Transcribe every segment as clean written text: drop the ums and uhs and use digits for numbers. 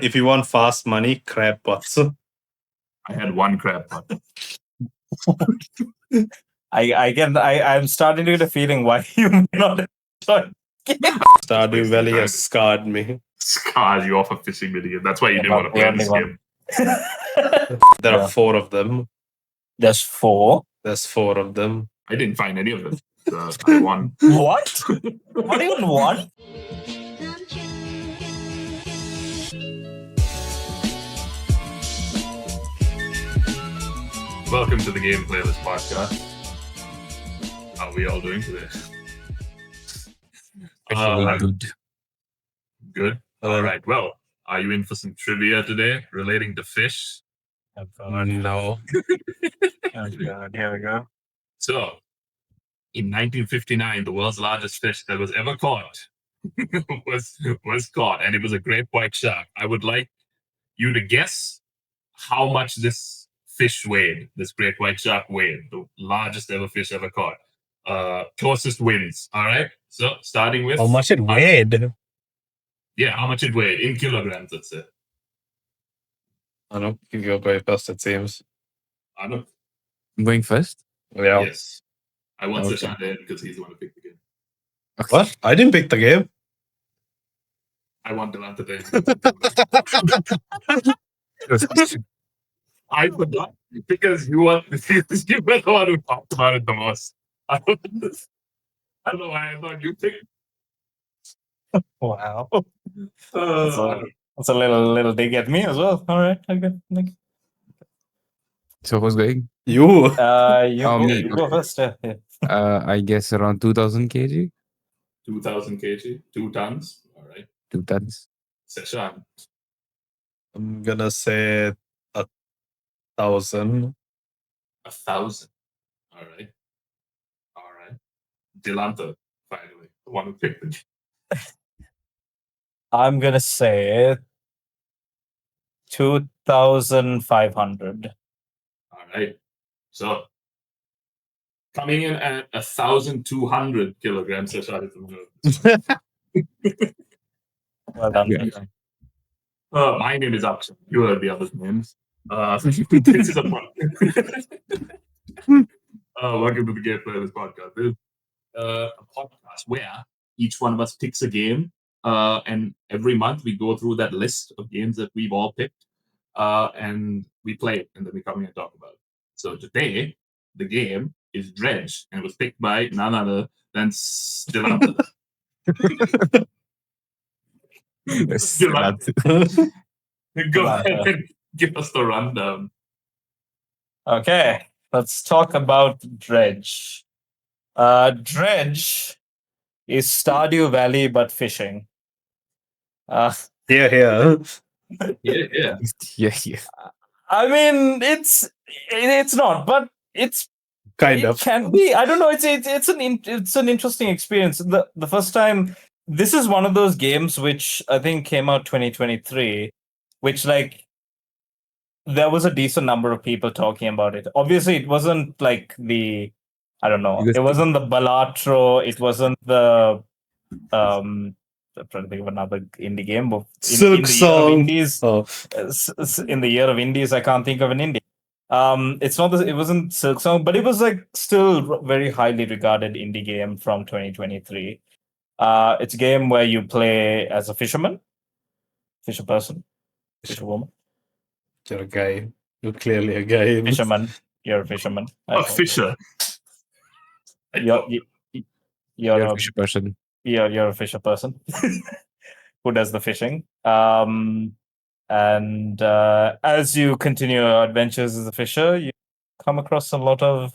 If you want fast money, crab pots. I had one crab pot. I'm starting to get a feeling why you may not enjoy Stardew Valley has scarred me. Scars you off a fishing video. That's why you didn't not want to the play only this one. game. There Yeah. are 4 of them. There's 4. There's 4 of them. I didn't find any of them. So I won. What? Not even one? Welcome to the Game Playlist podcast. How are we all doing today? Good. Good. All right. Well, are you in for some trivia today relating to fish? No. Oh God, here we go. So, in 1959, the world's largest fish that was ever caught was caught, and it was a great white shark. I would like you to guess how much this fish weighed. This great white shark weighed, the largest ever fish ever caught. Closest wins. All right. So, starting with How much it weighed? Yeah, how much it weighed in kilograms? Let's say. I don't think you'll go first, it seems. I don't. I'm going first. Yeah. Yes. I want Okay. Sasha there because he's the one who picked the game. What? I didn't pick the game. I want Delanta there. I forgot because you were the one who talked about it the most. I don't know why I thought you picked. Wow. Uh, That's a little dig at me as well. All right. Okay. So who's going? You. You, me. you go first. Yeah. I guess around 2000 kg, 2,000 kg, 2 tons. All right. 2 tons. Sasha, I'm gonna say 1,000. 1,000. All right. All right. Delanta, finally, the one who picked it. I'm gonna say 2,500. All right. So, coming in at 1,200 kilograms, Sasha is the winner. Well done. Yeah. My name is Akshay. You heard the other's names. This is a welcome to the Game Playlist podcast. This is a podcast where each one of us picks a game, and every month we go through that list of games that we've all picked, and we play it, and then we come here and talk about it. So today, the game is Dredge, and it was picked by none other than Stilanta. Go ahead and give us the rundown. Okay, let's talk about Dredge. Dredge is Stardew Valley but fishing. Yeah. Yeah. Yeah. I mean, it's not, but it Kind of. can be. I don't know. It's an interesting experience. The first time, this is one of those games which I think came out 2023, which like there was a decent number of people talking about it. Obviously, it wasn't like the I don't know. Because- It wasn't the Balatro. It wasn't the I'm trying to think of another indie game. But Silk the year of Song. indies, Oh. in the year of indies, I can't think of an indie. It's not. It wasn't Silk Song, but it was like still very highly regarded indie game from 2023. It's a game where you play as a fisherman, fisher person, fisher woman, You're a guy. You're clearly a guy. fisherman. You're a fisherman. A fisher. You're You're a a fisher person. you're a fisher person who does the fishing. And as you continue your adventures as a fisher, you come across a lot of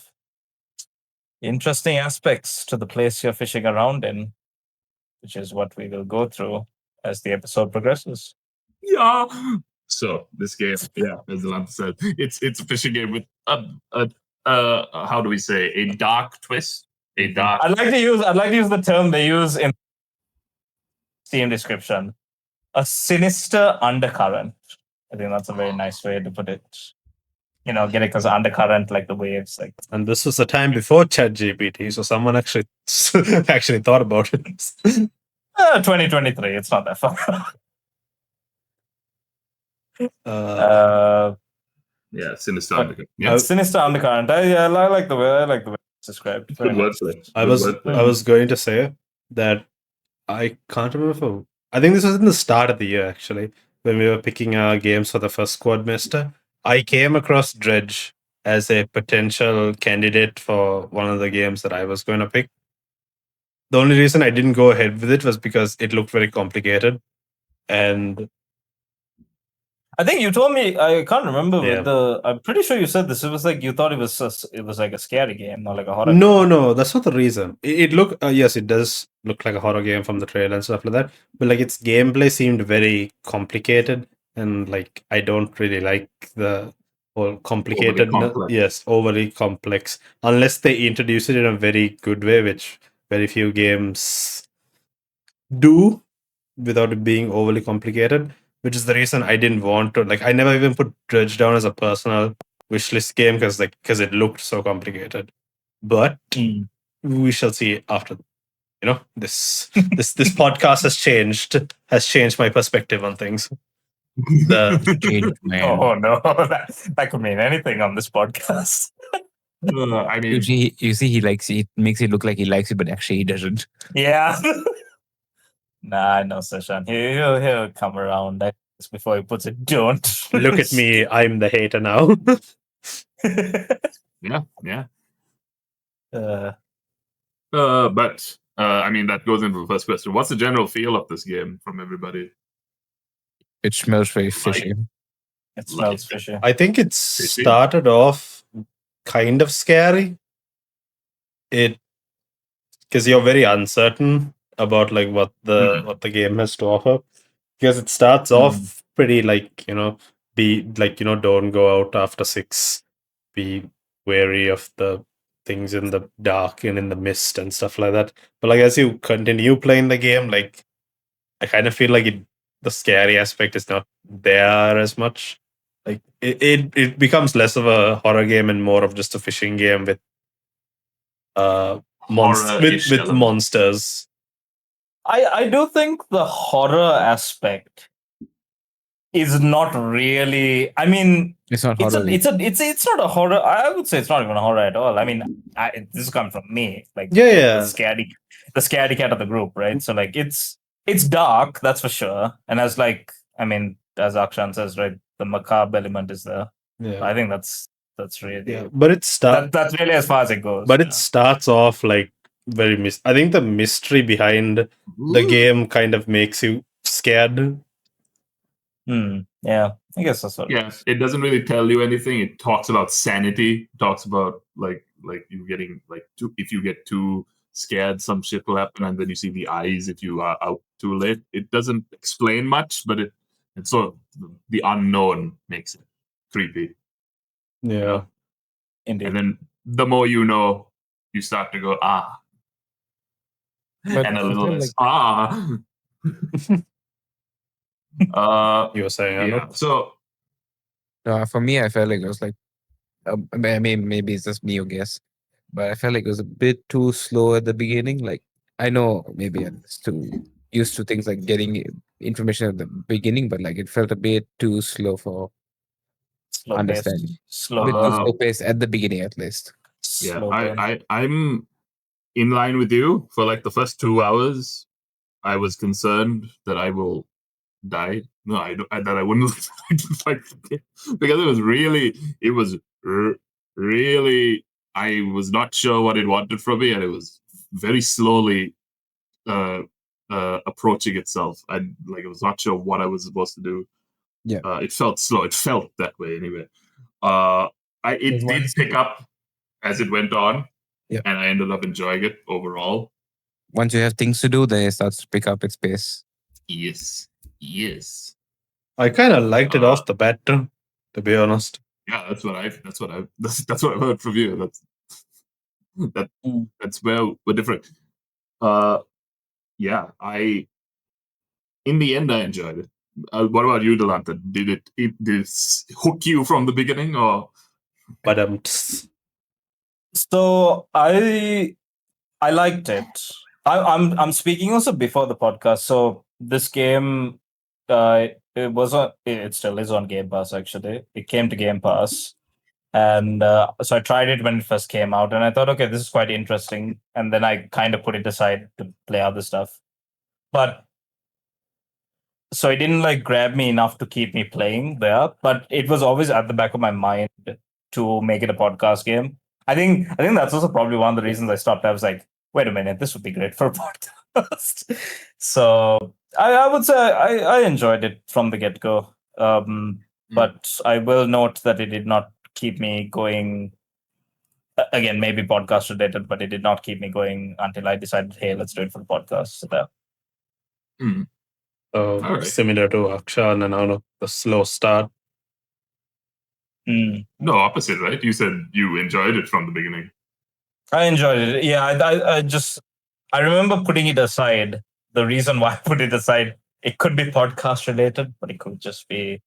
interesting aspects to the place you're fishing around in, which is what we will go through as the episode progresses. Yeah. So this game, yeah, as Delanta said, it's a fishing game with a how do we say, a dark twist, a dark. I'd like to use the term they use in Steam description: a sinister undercurrent. I think that's a very nice way to put it. You know, get it because undercurrent, like the waves, like. And this was a time before ChatGPT, so someone actually thought about it. 2023. It's not that far. Yeah, Sinister but- Undercurrent. Yeah, Sinister Undercurrent. I like the way it's described. Very good nice. wordplay. I Good was wordplay. I was going to say that I can't remember. I think this was in the start of the year actually, when we were picking our games for the first Squadmaster. I came across Dredge as a potential candidate for one of the games that I was going to pick. The only reason I didn't go ahead with it was because it looked very complicated, and I think you told me. I can't remember. Yeah. I'm pretty sure you said this. It was like you thought it was like a scary game, not like a horror. no, that's not the reason. It look yes, it does look like a horror game from the trailer and stuff like that. But like its gameplay seemed very complicated, and like I don't really like the whole complicated. complex. Yes, overly complex. Unless they introduce it in a very good way, which very few games do, without it being overly complicated. Which is the reason I didn't want to. Like, I never even put Dredge down as a personal wishlist game because it looked so complicated. But we shall see after. This podcast has changed my perspective on things. Change, man. Oh no, that could mean anything on this podcast. I mean, You see, he likes it. Makes it look like he likes it, but actually he doesn't. Yeah. Nah, I know, Seshan. He'll come around before he puts it. Don't Look at me, I'm the hater now. yeah. Uh, But I mean, that goes into the first question. What's the general feel of this game from everybody? It smells very fishy. it smells fishy. I think it Fishy? started off kind of scary. Because you're very uncertain about like what the game has to offer. Because it starts off pretty like, don't go out after 6. Be wary of the things in the dark and in the mist and stuff like that. But like as you continue playing the game, like I kind of feel like the scary aspect is not there as much. Like it becomes less of a horror game and more of just a fishing game with Horror-ish with element. monsters. I do think the horror aspect is not really. I mean, It's not it's horror. it's not a horror. I would say it's not even a horror at all. I mean, this is coming from me, like Yeah. the scaredy cat of the group, right? So like it's dark, that's for sure. And as as Akshan says, right, the macabre element is there. Yeah. I think that's really Yeah, but that's really as far as it goes. But it starts off like very I think the mystery behind the game kind of makes you scared. Yeah, I guess that's what. Yes, it doesn't really tell you anything. It talks about sanity. It talks about like you getting if you get too scared, some shit will happen, and then you see the eyes if you are out too late. It doesn't explain much, but it's sort of the unknown makes it creepy. Yeah, you know? Indeed. And then the more you know, you start to go But and a I little feel less you were saying, yeah. So for me, I felt like it was like, I mean, maybe it's just me, I guess, but I felt like it was a bit too slow at the beginning. Like, I know maybe I'm just too used to things like getting information at the beginning, but like it felt a bit too slow for understanding. A bit too slow paced at the beginning, at least. Yeah, I'm in line with you. For like the first 2 hours, I was concerned that I will die. No, that I wouldn't like because it was really. I was not sure what it wanted from me, and it was very slowly approaching itself. I was not sure what I was supposed to do. Yeah, it felt slow. It felt that way anyway. It did pick up as it went on, and I ended up enjoying it overall. Once you have things to do, then it starts to pick up its pace. Yes. I kind of liked it off the bat, to be honest. Yeah, that's what I've heard from you. That's where we're different. Yeah, in the end I enjoyed it. What about you, Delanta? Did it hook you from the beginning, or? But So I liked it. I'm speaking also before the podcast. So this game, it was on. It still is on Game Pass. Actually, it came to Game Pass, and so I tried it when it first came out, and I thought, okay, this is quite interesting. And then I kind of put it aside to play other stuff. But so it didn't like grab me enough to keep me playing there. But it was always at the back of my mind to make it a podcast game. I think that's also probably one of the reasons I stopped. I was like, wait a minute, this would be great for a podcast. So I would say I enjoyed it from the get go. But I will note that it did not keep me going. Again, maybe podcast related, but it did not keep me going until I decided, hey, let's do it for the podcast. So that, Alright. Similar to Akshan and Anu, the slow start. No, opposite, right? You said you enjoyed it from the beginning. I enjoyed it. Yeah, I remember putting it aside. The reason why I put it aside, it could be podcast related, but it could just be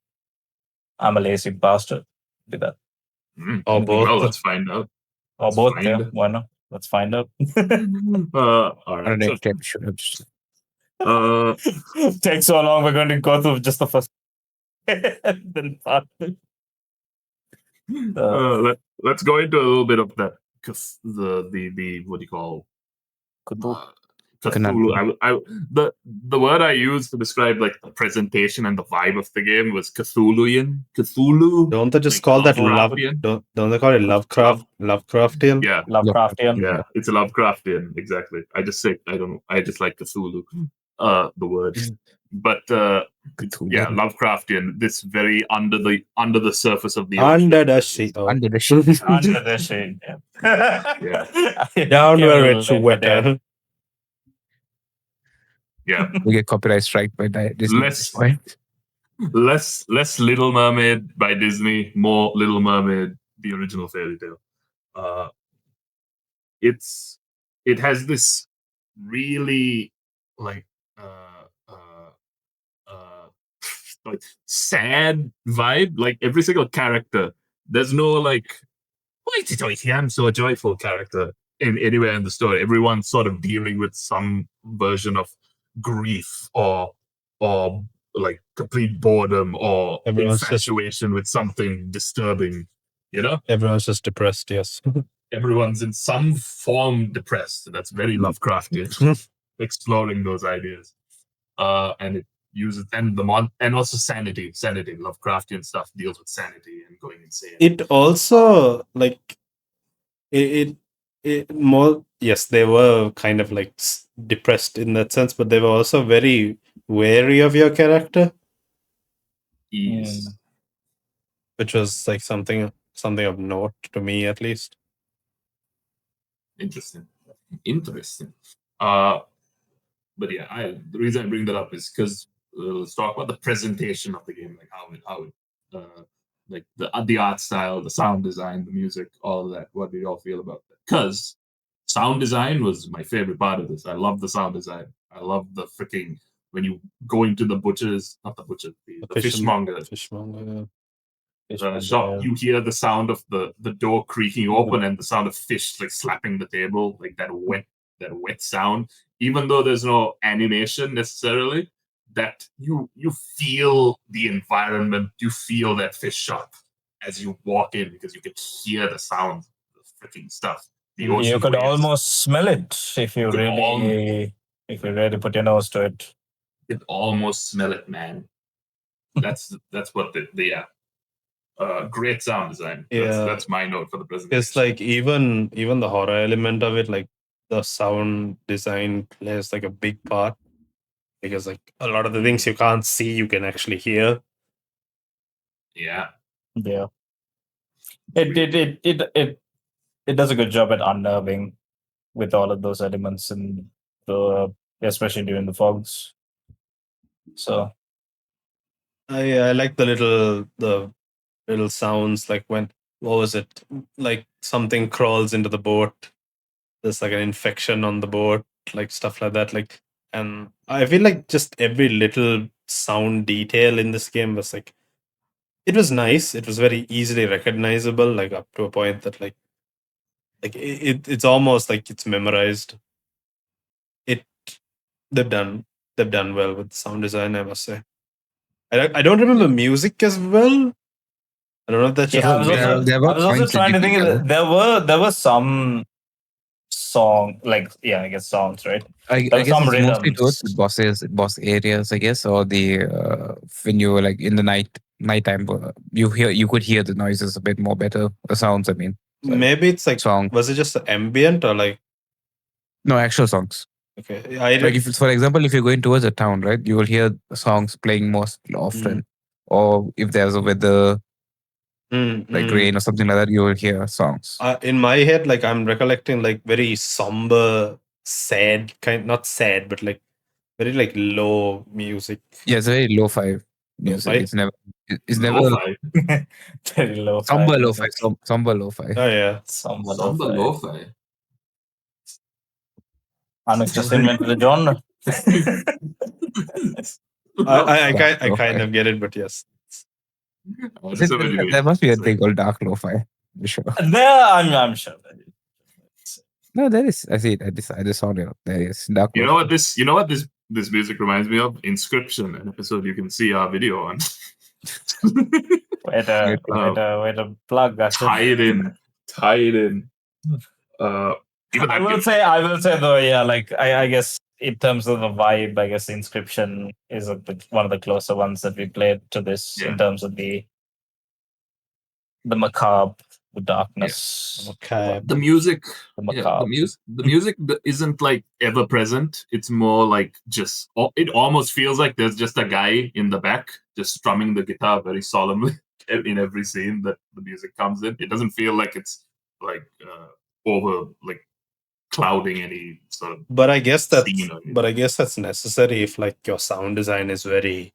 I'm a lazy bastard. Do that. Or both. Well, let's find out. Or Let's both, find yeah. out. Why not? Let's find out. All On right. the next episode, I'm just Takes so long, we're going to go through just the first then part. Let's go into a little bit of that because the what do you call Cthulhu. Cthulhu. The word I used to describe like the presentation and the vibe of the game was Cthulhuian. Cthulhu. Don't they just like call that love? Lovecraftian? Don't they call it Lovecraftian? Yeah, Lovecraftian. yeah, it's a Lovecraftian. Exactly. I just say I don't know. I just like Cthulhu. The word, but yeah, Lovecraftian. This very under the surface of the ocean. Under the sea. Oh. under the ship. Under the shade. Yeah. Down where it's Kill the dead. wetter. Yeah, We get copyright strike by Disney. at this point. less Little Mermaid by Disney, more Little Mermaid, the original fairy tale. It has this really like like sad vibe. Like every single character, there's no like hoity-toity, I'm so joyful character in anywhere in the story. Everyone's sort of dealing with some version of grief or like complete boredom or Everyone's just- infatuation with something disturbing. You know, Everyone's just depressed, yes. everyone's in some form depressed. That's very Lovecraftian, exploring those ideas. And it uses and also sanity. Lovecraftian stuff deals with sanity and going insane. It also like it more, yes, they were kind of like depressed in that sense, but they were also very wary of your character, Yes. which was like something of note to me at least. Interesting. But yeah, the reason I bring that up is because let's talk about the presentation of the game, like how it like the art style, the sound design, the music, all of that. What do you all feel about that? Because sound design was my favorite part of this. I love the sound design. I love the freaking when you go into the fishmonger. Fishmonger. Shop, you hear the sound of the door creaking open and the sound of fish like slapping the table, like that wet sound. Even though there's no animation necessarily, that you feel the environment, you feel that fish shop as you walk in because you can hear the sound of the freaking stuff. The You ocean could waves. almost smell it if you could really put your nose to it. You could almost smell it, man. That's what the great sound design. That's my note for the presentation. It's like even the horror element of it, like the sound design plays like a big part because like a lot of the things you can't see, you can actually hear. Yeah. It does a good job at unnerving with all of those elements and especially during the fogs. So I like the little sounds, like when, what was it, like something crawls into the boat, there's like an infection on the boat, like stuff like that, like, and I feel like just every little sound detail in this game was like, it was nice, it was very easily recognizable, like up to a point that like it's almost like it's memorized. They've done well with sound design, I must say. I don't remember music as well. I don't know if that's just Yeah, I a was me. also there I were was also points that trying you to could think of hear. there were some song, like, yeah, I guess songs, right? There I were guess some it's mostly towards rhythms. the boss areas, I guess, or the when you were like in the nighttime, you could hear the noises a bit more better. The sounds, I mean, sorry, Maybe it's like, song. was it just ambient or like, No, actual songs. okay, I Like did. if, for example, if you're going towards a town, right, you will hear songs playing most Mm, often. Or if there's a weather like mm. rain or something like that, you will hear songs. In my head, like I'm recollecting like very somber, sad kind, not sad, but like very like low music. Yeah, it's very lo-fi music. Lo-fi. It's never Lo-fi. Very lo-fi somber lo-fi, music. somber lo-fi. Oh yeah. Samba Samba lo-fi. lo-fi. Anuj just invented a genre. I Lo-fi. kind of get it, but yes. Oh, there's so many ways There must be a to say thing it. called dark lo-fi. For sure. There, I'm sure. No, there is. I see it. I just saw it. There is dark You lo-fi. know what this music reminds me of? Inscription, an episode you can see our video on. Way to plug that. Tie it in. Tie it in. Even I that will game. say, though, yeah, like I guess in terms of the vibe, I guess Inscription is one of the closer ones that we played to this in Yeah. terms of the macabre, the darkness, Okay. The music, the yeah, macabre. the music isn't like ever present. It's more like just. It almost feels like there's just a guy in the back just strumming the guitar very solemnly in every scene that the music comes in. It doesn't feel like it's like over like clouding any sort of But I guess scene. that's necessary if like your sound design is very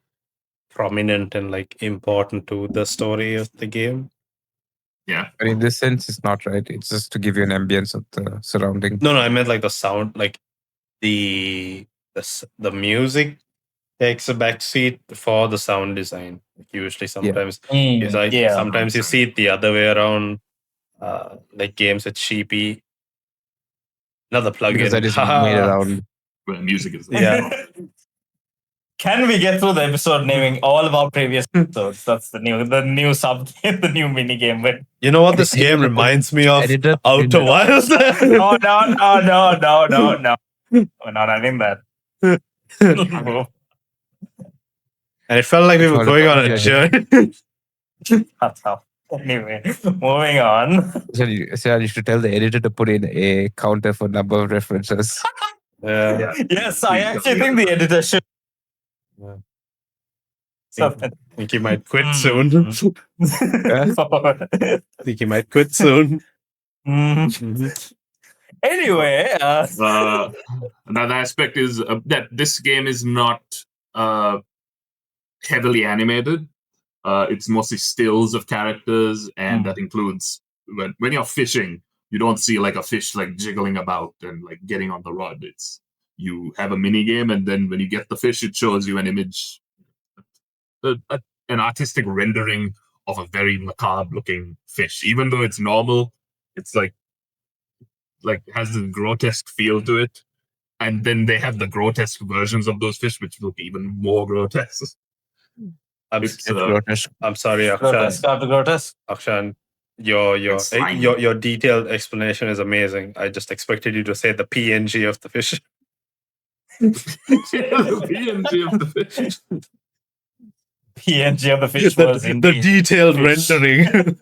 prominent and like important to the story of the game. Yeah. But in this sense, it's not right. It's just to give you an ambience of the surrounding. No, I meant like the sound, like the music takes a back seat for the sound design. Like usually, sometimes Yeah. sometimes you see it the other way around. Like games with sheepy, another plugin. Because that is made around. Where music is. Yeah. Can we get through the episode naming all of our previous episodes? That's the new sub, the new mini game. But You know what this game reminds me of? Outer Wilds. no. We're not having that. And it felt like we were going on a journey. That's how. Anyway, moving on. So you should tell the editor to put in a counter for number of references. Yeah. Yes, I actually think the editor should. Yeah. So, I think he might quit soon. Yeah. I think he might quit soon. Anyway, another aspect is that this game is not heavily animated. It's mostly stills of characters, and that includes when you're fishing, you don't see like a fish like jiggling about and like getting on the rod. It's you have a mini game, and then when you get the fish, it shows you an image, an artistic rendering of a very macabre looking fish. Even though it's normal, it's like has this grotesque feel to it. And then they have the grotesque versions of those fish, which look even more grotesque. I'm sorry, grotesque after grotesque. Akshan, your detailed explanation is amazing. I just expected you to say the PNG of the fish. The PNG of the fish. PNG of the fish was the detailed rendering.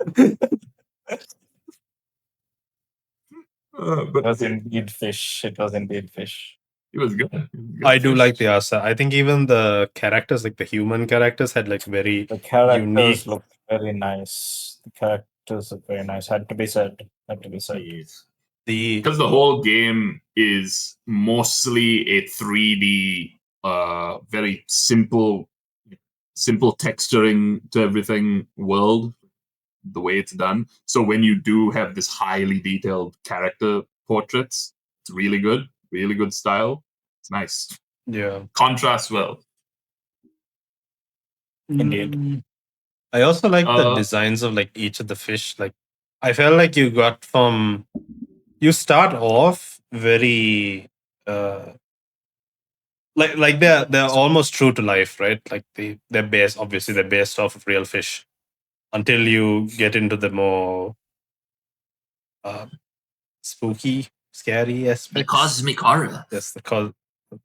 It was indeed fish. It was indeed fish. It was good. I do like the asa. I think even the characters, like the human characters, had like very The characters unique. look very nice. The characters look very nice. Had to be said. Yes. Because the whole game is mostly a 3D, very simple texturing to everything world, the way it's done. So when you do have this highly detailed character portraits, it's really good style. It's nice. Yeah. Contrasts well. Indeed. I also like the designs of like each of the fish. Like I felt like you start off very like they're almost true to life, right? Like they're based, obviously they're based off of real fish until you get into the more uh, spooky, scary The aspects. cosmic horror. Yes, the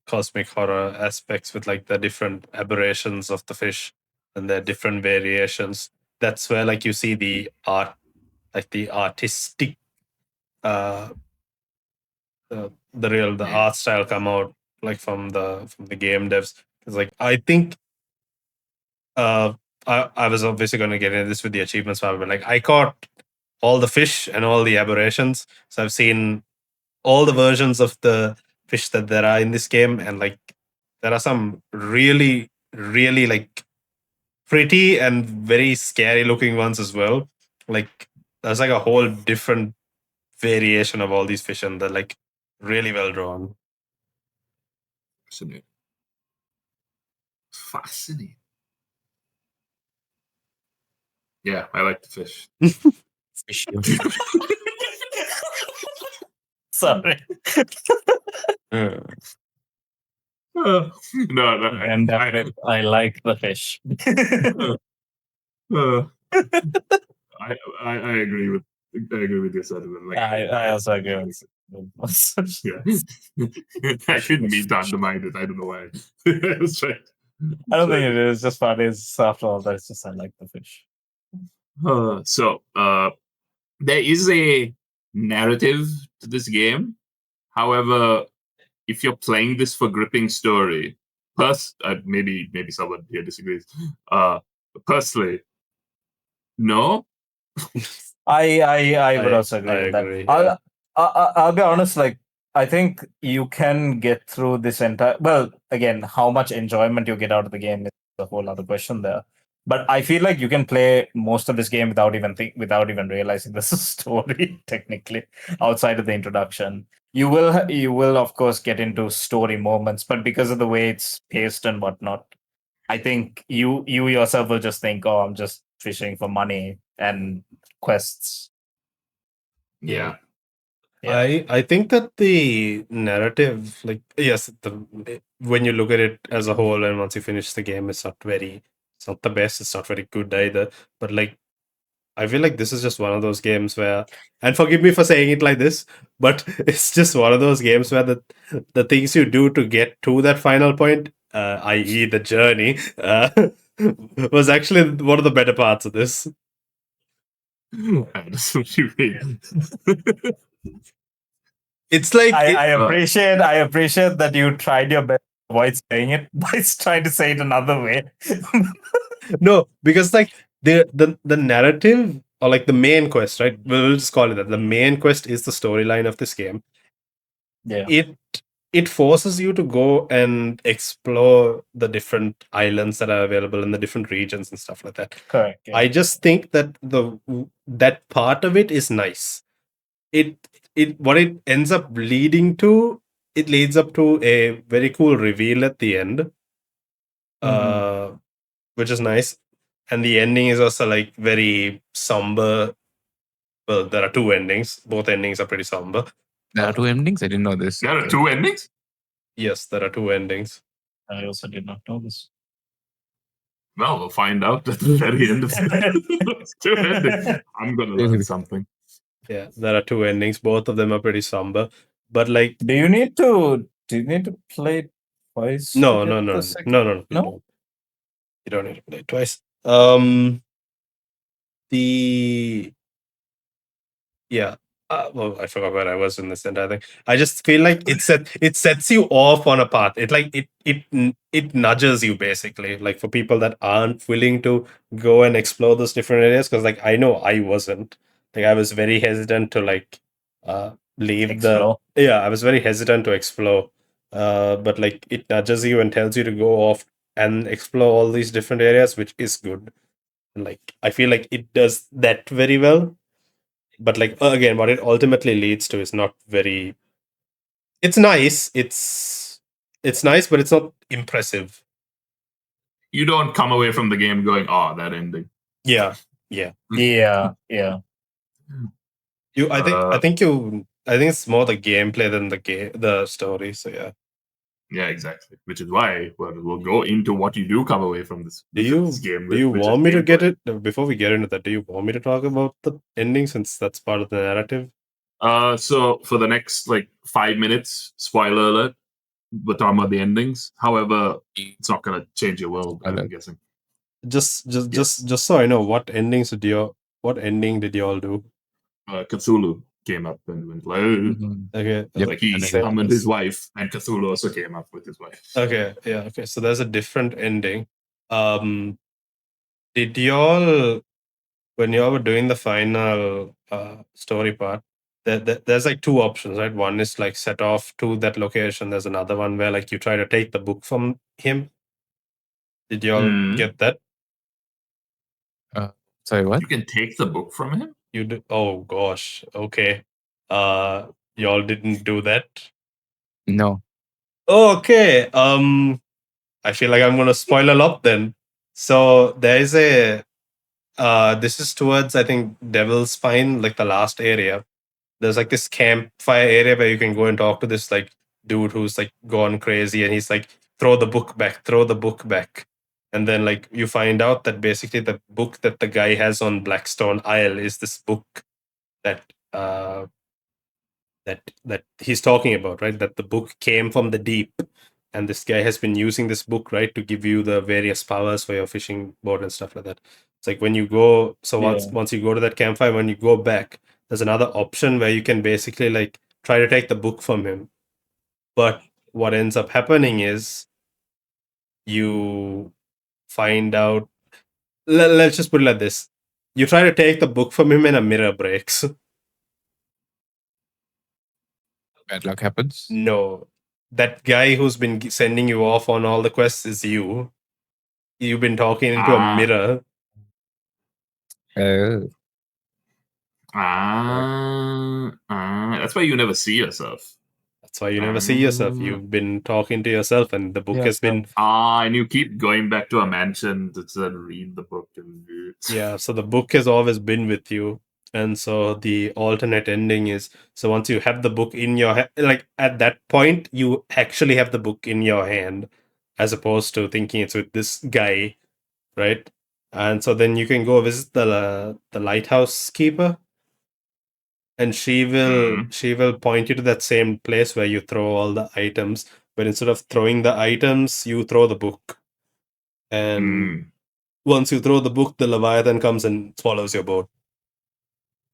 cosmic horror aspects with like the different aberrations of the fish and their different variations. That's where like you see the art, like the artistic, uh, the Yeah. art style come out like from the game devs. It's like I think I was obviously going to get into this with the achievements, but like I caught all the fish and all the aberrations. So I've seen all the versions of the fish that there are in this game, and like there are some really, really like pretty and very scary looking ones as well. Like there's like a whole different variation of all these fish, and they're like really well drawn. Fascinating. Fascinating. Yeah, I like the fish. Fish. Sorry. No, no. And I like the fish. uh, I agree with your sentiment. Like, I also agree with yeah. I shouldn't mean to undermine it. I don't know why. I was trying. I don't think it is just funny. It's after all that, it's just I like the fish. So, there is a narrative to this game. However, if you're playing this for gripping story, maybe someone here disagrees. Personally, no. I would I also agree with agree, that. yeah. I'll be honest. Like I think you can get through this entire. Well, again, how much enjoyment you get out of the game is a whole other question there. But I feel like you can play most of this game without even realizing there's a story technically outside of the introduction. You will of course get into story moments, but because of the way it's paced and whatnot, I think you yourself will just think, oh, I'm just fishing for money and quests. Yeah. Yeah. I think that the narrative, like yes, when you look at it as a whole, and once you finish the game, it's not the best. It's not very good either. But like, I feel like this is just one of those games where, and forgive me for saying it like this, but it's just one of those games where the things you do to get to that final point, i.e., the journey, was actually one of the better parts of this. That's what you mean. It's like I appreciate that you tried your best to avoid saying it by trying to say it another way. no, because like the narrative or like the main quest, right? We'll just call it that. The main quest is the storyline of this game. Yeah. It forces you to go and explore the different islands that are available in the different regions and stuff like that. Correct. Yeah. I just think that that part of it is nice. It what it ends up leading to, it leads up to a very cool reveal at the end. Which is nice. And the ending is also like very somber. Well, there are two endings. Both endings are pretty somber. There are two endings. I didn't know this. There are two endings? Yes, there are two endings. I also did not know this. Well, we'll find out at the very end of those two endings. I'm gonna learn something. Yeah, there are two endings. Both of them are pretty somber. But like, do you need to play it twice? no, to no, get no, the no, second- no, no, No? You don't need to play it twice. The Yeah. Well, I forgot where I was in this entire thing. I just feel like it sets you off on a path. It nudges you basically, like for people that aren't willing to go and explore those different areas. Because like I know I wasn't. Like I was very hesitant to like leave Explore. I was very hesitant to explore. But like it nudges you and tells you to go off and explore all these different areas, which is good. Like I feel like it does that very well, but like again, what it ultimately leads to is not very. It's nice. It's nice, but it's not impressive. You don't come away from the game going, "Oh, that ending." Yeah. Yeah. You. I think it's more the gameplay than the story. So yeah. Yeah, exactly. Which is why we'll go into what you do come away from this game. Do you which want is me to get gameplay. it before we get into that? Do you want me to talk about the ending since that's part of the narrative? So for the next 5 minutes, spoiler alert, we're talking about the endings. However, it's not gonna change your world, I'm guessing. Just Yes. so I know, what ending did you all do? Cthulhu came up and went like, Okay, Yep. like he summoned his wife, and Cthulhu also came up with his wife. okay, yeah, okay. So there's a different ending. Did y'all, when y'all were doing the final story part, there's like two options, right? One is like set off to that location. There's another one where like you try to take the book from him. Did y'all get that? Sorry, what? You can take the book from him? You do? Oh gosh. Okay. Y'all didn't do that. No. Okay. I feel like I'm gonna spoil a lot then. So there is a. This is towards, I think, Devil's Spine, like the last area. There's like this campfire area where you can go and talk to this like dude who's like gone crazy, and he's like, throw the book back, throw the book back. And then like you find out that basically the book that the guy has on Blackstone Isle is this book that that he's talking about, right? That the book came from the deep, and this guy has been using this book, right, to give you the various powers for your fishing boat and stuff like that. It's like when you go, so once you go to that campfire, when you go back, there's another option where you can basically like try to take the book from him. But what ends up happening is you find out. Let's just put it like this: you try to take the book from him, and a mirror breaks. Bad luck happens. No, that guy who's been sending you off on all the quests is you. You've been talking into a mirror. That's why you never see yourself. That's why you never see yourself. You've been talking to yourself, and the book has been. And you keep going back to a mansion to then read the book. Yeah, so the book has always been with you. And so the alternate ending is, so once you have the book in your like at that point, you actually have the book in your hand, as opposed to thinking it's with this guy, right? And so then you can go visit the lighthouse keeper, and she will point you to that same place where you throw all the items, but instead of throwing the items, you throw the book. And once you throw the book, the Leviathan comes and swallows your boat.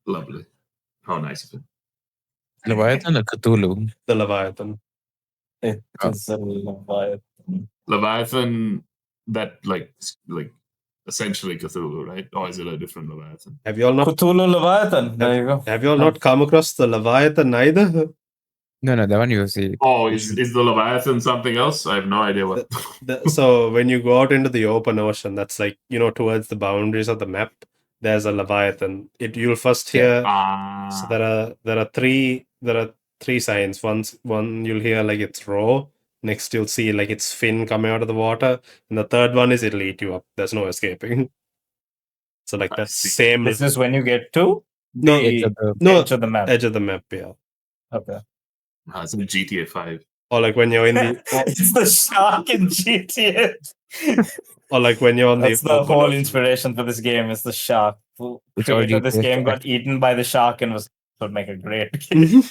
Lovely. How nice of it. Leviathan or Cthulhu? The Leviathan. It is a Leviathan. Leviathan, that like essentially Cthulhu, right? Or is it a different Leviathan? Have you all not Cthulhu Leviathan? There you go. Have you all not come across the Leviathan either? No, that one you see. Oh, is the Leviathan something else? I have no idea what. So when you go out into the open ocean, that's like, towards the boundaries of the map, there's a Leviathan. You'll first hear. So there are three signs. One you'll hear like it's raw. Next you'll see like its fin coming out of the water, and the third one is it'll eat you up. There's no escaping. So like that same. This is when you get to No, the edge of the map. Edge of the map, yeah. Okay. It's in GTA 5. Or like when you're in the. It's the shark in GTA. Or like when you're on That's the the whole inspiration for this game is the shark. Who created this game got eaten by the shark and would make a great game.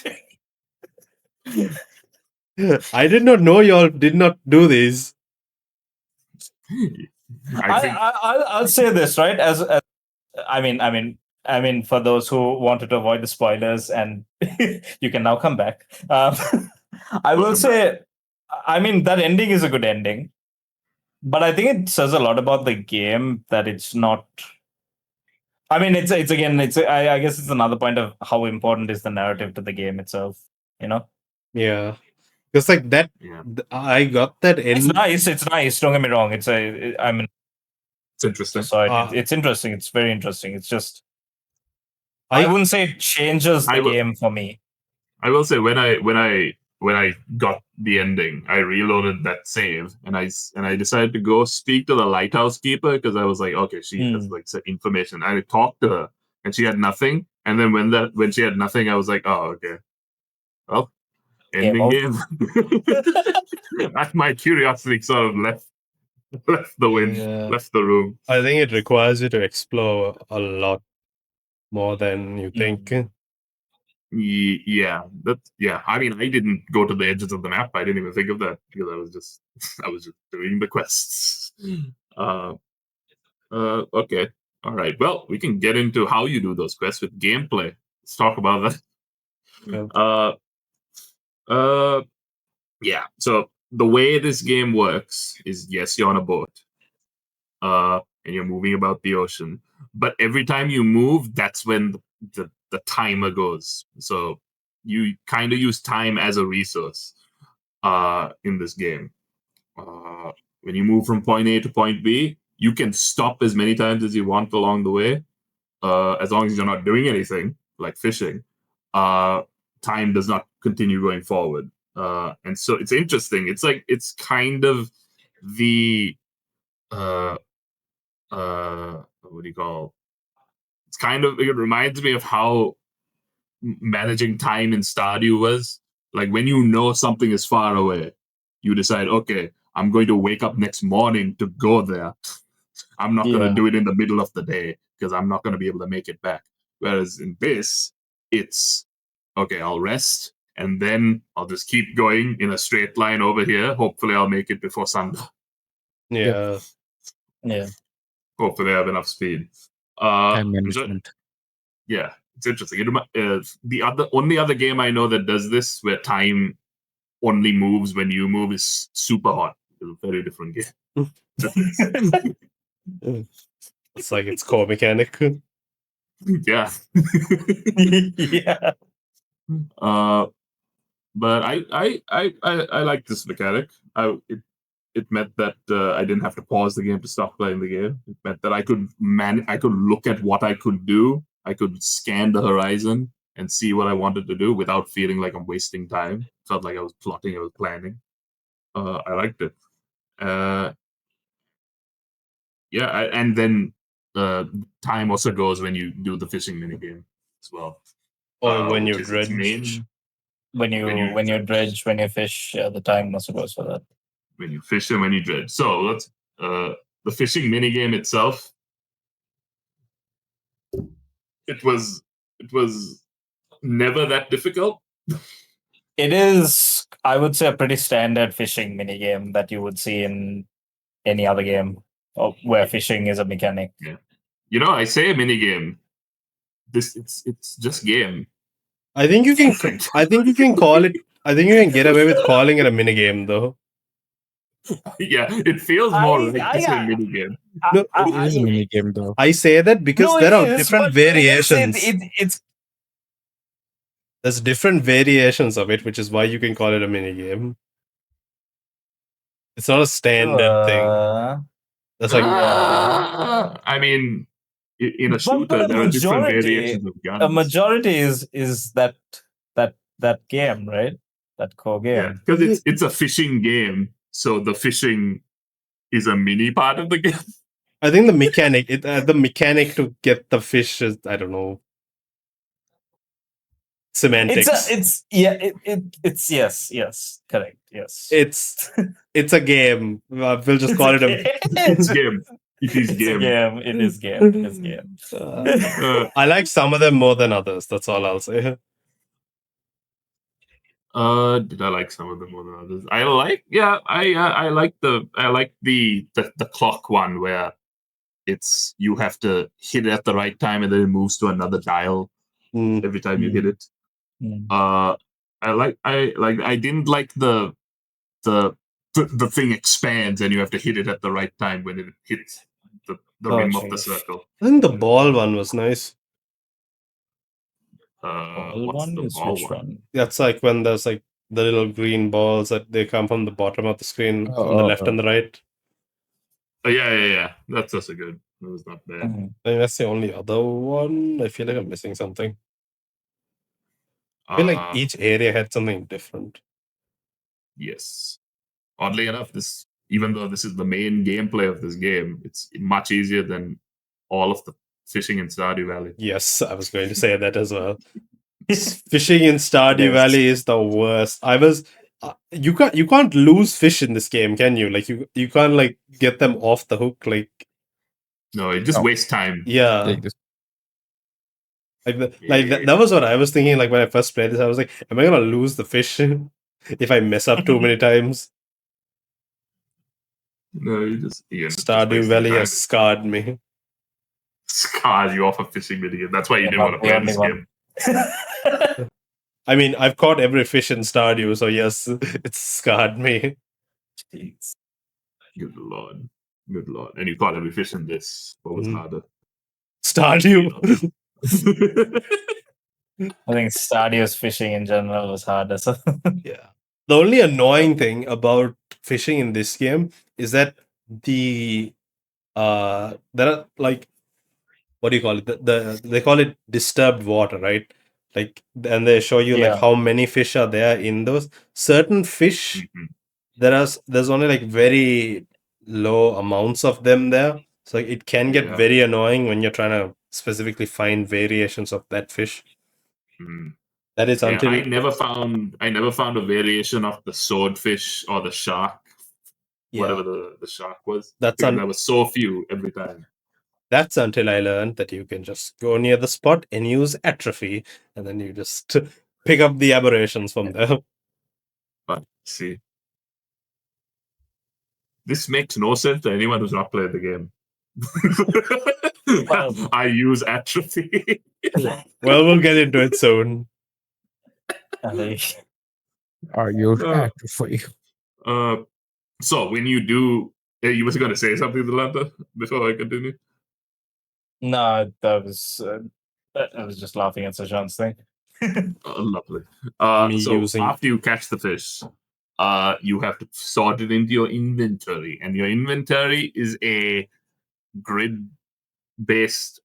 I did not know y'all did not do these. I'll say this, right? As I mean, for those who wanted to avoid the spoilers, and you can now come back. I will say, I mean, that ending is a good ending, but I think it says a lot about the game that it's not. I mean, it's again, I guess it's another point of how important is the narrative to the game itself. Yeah, because like that, I got that. It's nice. It's nice. Don't get me wrong. It's interesting. It's interesting. It's very interesting. It's just. I wouldn't say it changes the game for me. I will say when I got the ending, I reloaded that save and I decided to go speak to the lighthouse keeper because I was like, okay, she has like some information. I talked to her and she had nothing. And then when she had nothing, I was like, oh, okay. Well, ending over. game. My curiosity sort of left the room. I think it requires you to explore a lot more than you think. Yeah, I mean, I didn't go to the edges of the map. I didn't even think of that because I was just doing the quests. Okay, all right. Well, we can get into how you do those quests with gameplay. Let's talk about that. Yeah. Uh, yeah. So the way this game works is, yes, you're on a boat, and you're moving about the ocean. But every time you move, that's when the timer goes. So you kind of use time as a resource in this game. When you move from point A to point B, you can stop as many times as you want along the way, as long as you're not doing anything like fishing. Time does not continue going forward, and so it's interesting. It's kind of the what do you call? It's kind of, it reminds me of how managing time in Stardew was. Like when you know something is far away, you decide, okay, I'm going to wake up next morning to go there. I'm not going to do it in the middle of the day because I'm not going to be able to make it back. Whereas in this, it's okay, I'll rest and then I'll just keep going in a straight line over here. Hopefully, I'll make it before sundown. Yeah. Hopefully, I have enough speed. Time management. Yeah, it's interesting. The only other game I know that does this, where time only moves when you move, is Super Hot. It's a very different game. It's like its core mechanic. Yeah. Yeah. But I like this mechanic. It meant that I didn't have to pause the game to stop playing the game. It meant that I could look at what I could do. I could scan the horizon and see what I wanted to do without feeling like I'm wasting time. Felt like I was plotting, I was planning. I liked it. And then time also goes when you do the fishing minigame as well. Or when you which is its main. dredge. When you dredge, when you fish, the time also goes for that. When you fish and when you dredge. So let's the fishing minigame itself. It was never that difficult. It is, I would say, a pretty standard fishing minigame that you would see in any other game where fishing is a mechanic. Yeah. I say a minigame. It's just game. I think you can call it. I think you can get away with calling it a minigame though. Yeah, it feels more like it's a minigame. No, It is a mini game though. I say that because there are different variations. It's There's different variations of it, which is why you can call it a minigame. It's not a standard thing. That's like I mean, in a shooter, there are different variations of guns. A majority is that game, right? That core game. Yeah, because it's a fishing game, so the fishing is a mini part of the game. I think the mechanic to get the fish is, I don't know, semantics. It's yes, correct, yes. It's a game. We'll just call it a. It's game. It is game. It is game. It is game. I like some of them more than others. That's all I'll say. Did I like some of them more than others? I like the clock one where it's you have to hit it at the right time and then it moves to another dial every time you hit it. I didn't like the thing expands and you have to hit it at the right time when it hits the rim of the circle. I think the ball one was nice. What's the ball one? That's like when there's like the little green balls that they come from the bottom of the screen on the left and the right. Yeah. That's also good. That was not bad. I think that's the only other one. I feel like I'm missing something. I feel like each area had something different. Yes. Oddly enough, even though this is the main gameplay of this game, it's much easier than all of the fishing in Stardew Valley. Yes, I was going to say that as well. Fishing in Stardew is. Valley is the worst. You can't lose fish in this game, can you? Like you can't like get them off the hook. Like No, it just No. wastes time. yeah, Like this. that was what I was thinking. Like when I first played this, I was like, am I gonna lose the fish if I mess up too many times? No, you just Stardew wasting Valley time. has scarred me. Scars you off a fishing video. That's why you You're didn't want not to the play only this one. game. I mean, I've caught every fish in Stardew, so yes, it's scarred me. Jeez. Good lord. Good lord. And you caught every fish in this. What was Mhm. harder? Stardew. I think Stardew's fishing in general was harder. So Yeah. The only annoying thing about fishing in this game is that there are like what do you call it? They call it disturbed water, right? Like and they show you like Yeah. how many fish are there in those certain fish. Mhm. There's only like very low amounts of them there. So it can get Yeah. very annoying when you're trying to specifically find variations of that fish. Mhm. That is Yeah, until I never found a variation of the swordfish or the shark, whatever the shark was. That's Because un- there was so few every time. That's until I learned that you can just go near the spot and use atrophy, and then you just pick up the aberrations from there. But see, this makes no sense to anyone who's not played the game. Well- I use atrophy. Well, we'll get into it soon. I think Are you Uh, active for you? So when you do, you was going to say something, Delanta, before I continue. no, I was just laughing at Sajan's thing. Lovely. Me So using- after you catch the fish, you have to sort it into your inventory, and your inventory is a grid-based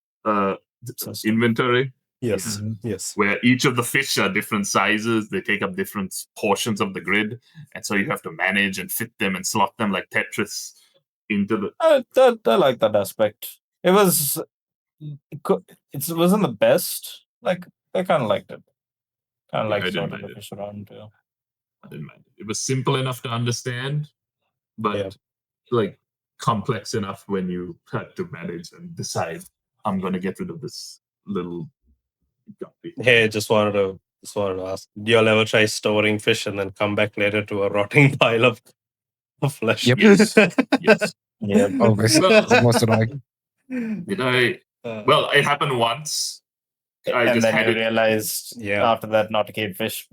inventory Yes, Mhm. yes. where each of the fish are different sizes. They take up different portions of the grid, and so you have to manage and fit them and slot them like Tetris into the. I like that aspect. It wasn't the best. Like I kind of liked it. Kind of Yeah, I like didn't sorting mind the it. fish around too. I didn't mind it. It was simple enough to understand, but Yeah. like complex enough when you had to manage and decide I'm going to get rid of this little guppy. Hey, just wanted to ask: do you all ever try storing fish and then come back later to a rotting pile of flesh? Yep. Yes. Yes. Yeah. Always. Well, The most annoying. Did I? Well, it happened once. I and just then had you it. realized Yeah. after that not to keep fish.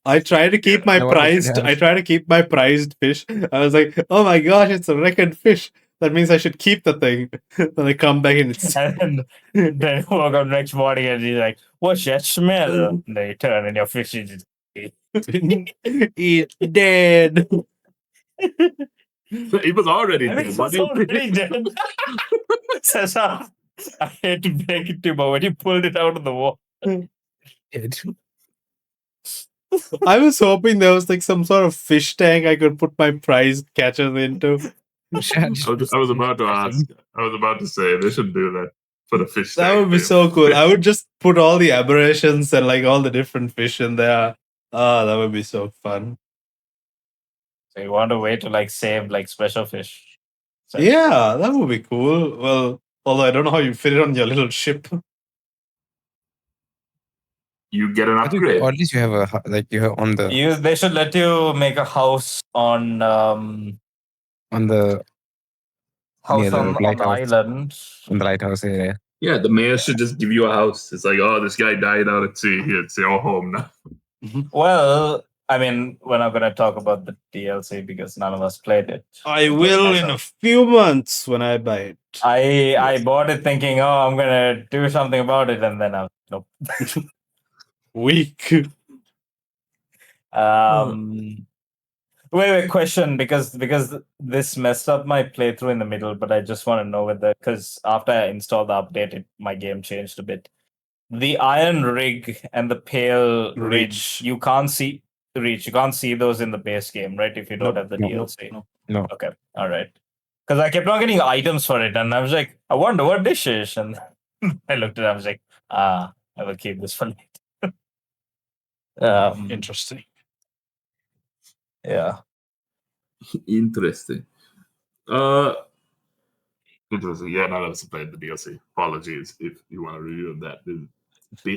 I try to keep my No one should prized. have. I try to keep my prized fish. I was like, oh my gosh, it's a wrecked fish. That means I should keep the thing. Then I come back and it's and then you woke up next morning and you're like, what's that smell? And then you turn and your fish is just Eat dead. It was already I dead. mean, What it's do you already dead. Says, I hate to break it to you, but when you pulled it out of the water, It. I was hoping there was like some sort of fish tank I could put my prized catchers into. I was about to ask. I was about to say they should do that for the fish. That tank would be game. so cool. I would just put all the aberrations and like all the different fish in there. Ah, that would be so fun. so you want a way to like save like special fish. Yeah, that would be cool. Well, although I don't know how you fit it on your little ship. You get an I think, upgrade. or at least you have like you have on the They should let you make a house on on the house the on the lighthouse. island. on the lighthouse area. Yeah, the mayor should just give you a house. It's like, oh, this guy died out at sea. Here, it's your home now. Well, I mean, we're not going to talk about the DLC because none of us played it. I But will in a myself. few months when I buy it. I bought it thinking, oh, I'm gonna do something about it, and then I nope. Weak. Wait, question because this messed up my playthrough in the middle, but I just want to know whether because after I installed the update, my game changed a bit. The iron rig and the pale ridge, you can't see those in the base game, right? If you don't have the DLC. No. Okay, all right. Because I kept on getting items for it, and I was like, I wonder what this is, and I looked at it, I was like, I will keep this for later. Interesting. Yeah. Interesting. Interesting. Yeah, none of us played the DLC. Apologies if you want to review that.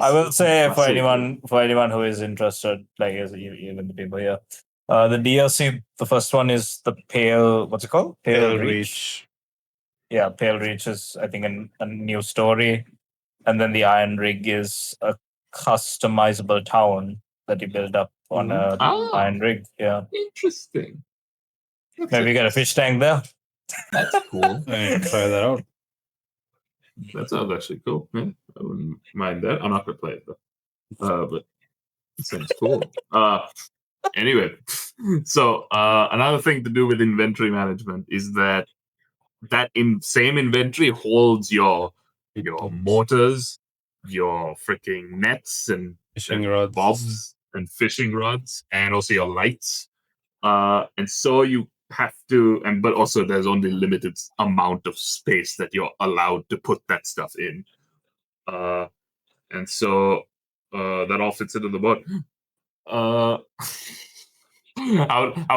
I will say for Basically. anyone who is interested, like even the people here, the DLC, the first one is the Pale. What's it called? Pale Reach. Reach. Yeah, Pale Reach is I think a new story, and then the Iron Rig is a customizable town that you build up on a Iron Rig. Yeah, Interesting. maybe you get a fish tank there. That's cool. I try that out. That sounds actually cool. Yeah, I wouldn't mind that. I'm not gonna play it though. But it seems cool. Anyway, so another thing to do with inventory management is that same inventory holds your mortars, your freaking nets Fishing and rods. bobs and fishing rods, and also your lights. And so you have to, but also there's only limited amount of space that you're allowed to put that stuff in. And so that all fits into the boat. How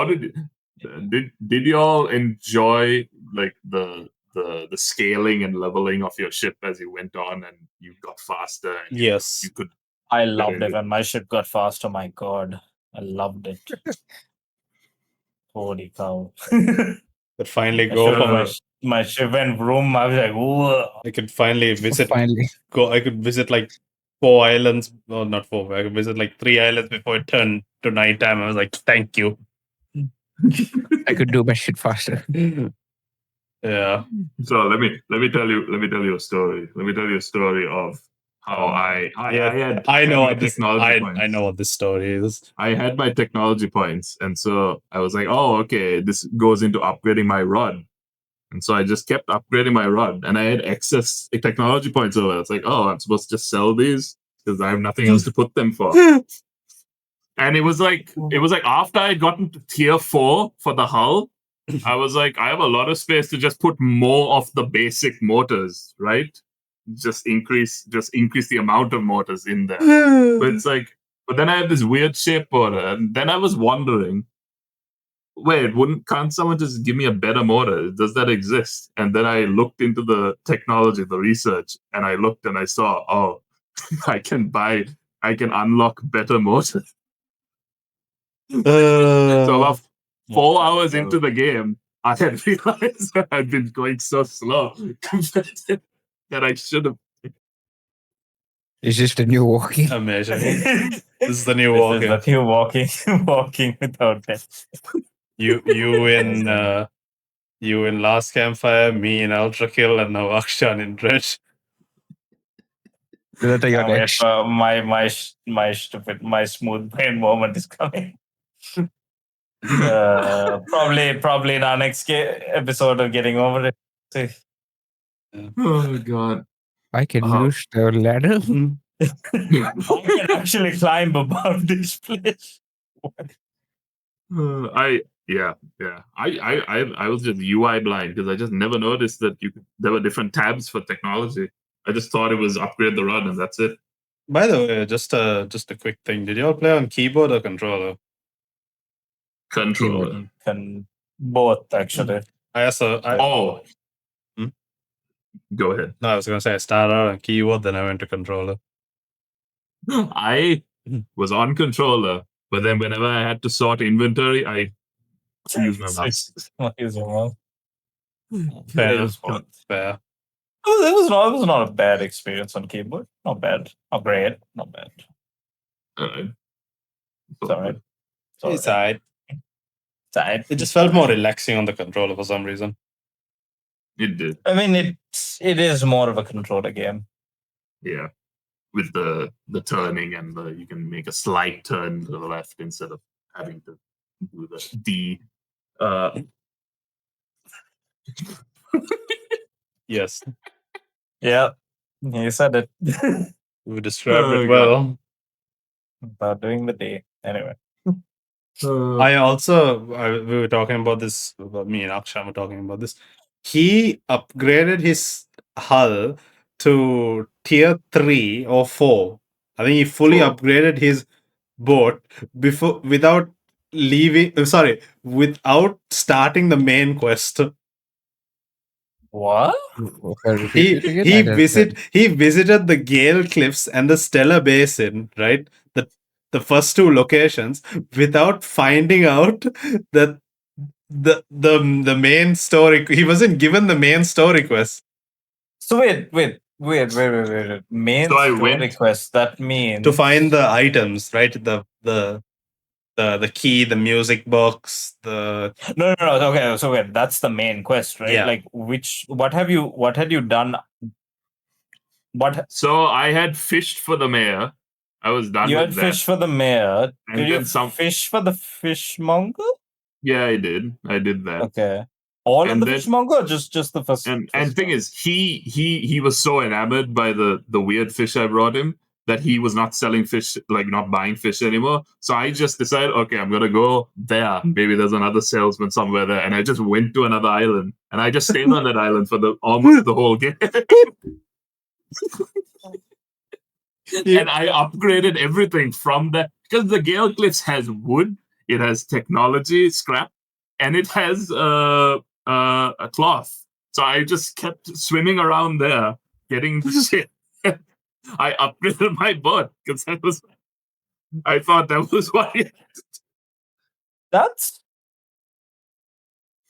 did you all enjoy like the scaling and leveling of your ship as you went on and you got faster and Yes. you could I loved it when my ship got faster. My God, I loved it. Holy cow! Could finally I go showed from my ship went vroom. I was like, whoa. I could finally visit Finally, I could visit like 4 islands. No, not four. I could visit like 3 islands before it turned to nighttime. I was like, thank you. I could do my shit faster. Yeah. So let me tell you a story. Let me tell you a story of how Yeah. I know my what this technology points. I know what this story is. I had my technology points, and so I was like, oh, okay, this goes into upgrading my rod. And so I just kept upgrading my rod, and I had excess technology points over it. It's like, oh, I'm supposed to just sell these because I have nothing else to put them for. And it was like after I had gotten to tier 4 for the hull, I was like, I have a lot of space to just put more of the basic motors, right? Just increase the amount of motors in there. But it's like, but then I have this weird shape order, and then I was wondering, wait, can't someone just give me a better motor? Does that exist? And then I looked into the technology, the research, and I looked and I saw, oh, I can unlock better motors. So about 4 hours into the game, I had realized that I'd been going so slow that I should have. It's just a new walking. Amazing. This is the new This walking. is the new walking without death. You in Last Campfire, me in Ultra Kill, and now Akshan in Dredge. That I got Can't wait X. for my smooth brain moment is coming. Probably in our next episode of Getting Over It. See. Oh god! I can use the ladder. I can actually climb above this place. I was just UI blind because I just never noticed that there were different tabs for technology. I just thought it was upgrade the run and that's it. By the way, just a quick thing. Did you all play on keyboard or controller? Controller. Both actually. Oh. Go ahead. No, I was gonna say I started out on keyboard, then I went to controller. I was on controller, but then whenever I had to sort inventory, I used my mouse. Fair. Fair. It was not a bad experience on keyboard. Not bad. Not great. Not bad. Alright. It's alright. It's alright. It just felt more relaxing on the controller for some reason. It did. I mean, it is more of a controller game. Yeah, with the turning and you can make a slight turn to the left instead of having to do the D. Yes. Yeah, you said it. We described it well. About doing the D. Anyway. We were talking about this, me and Akshay were talking about this. He upgraded his hull to tier 3 or 4. I think he fully upgraded his boat without leaving. Sorry, without starting the main quest. What? Repeat it again. I didn't. He visited the Gale Cliffs and the Stellar Basin, right? The first two locations without finding out that the main story, he wasn't given the main story quest. So wait. Main So I story went. quest. That means To find the items, right? The key, the music box, the no. Okay, so wait, that's the main quest, right? yeah. Like, what had you done? What So I had fished for the mayor. I was done you with had that. fish for the mayor? And Did you then some. fish for the fishmonger? Yeah, I did. I did that. Okay, all of And the then fishmonger, or just the first? and thing is, he was so enamored by the weird fish I brought him that he was not selling fish, like not buying fish anymore. So I just decided, okay, I'm gonna go there. Maybe there's another salesman somewhere there, and I just went to another island, and I just stayed on that island for almost the whole game. And I upgraded everything from that because the Gale Cliffs has wood, it has technology scrap, and it has a cloth. So I just kept swimming around there, getting shit. I upgraded my boat because I thought that was what. That's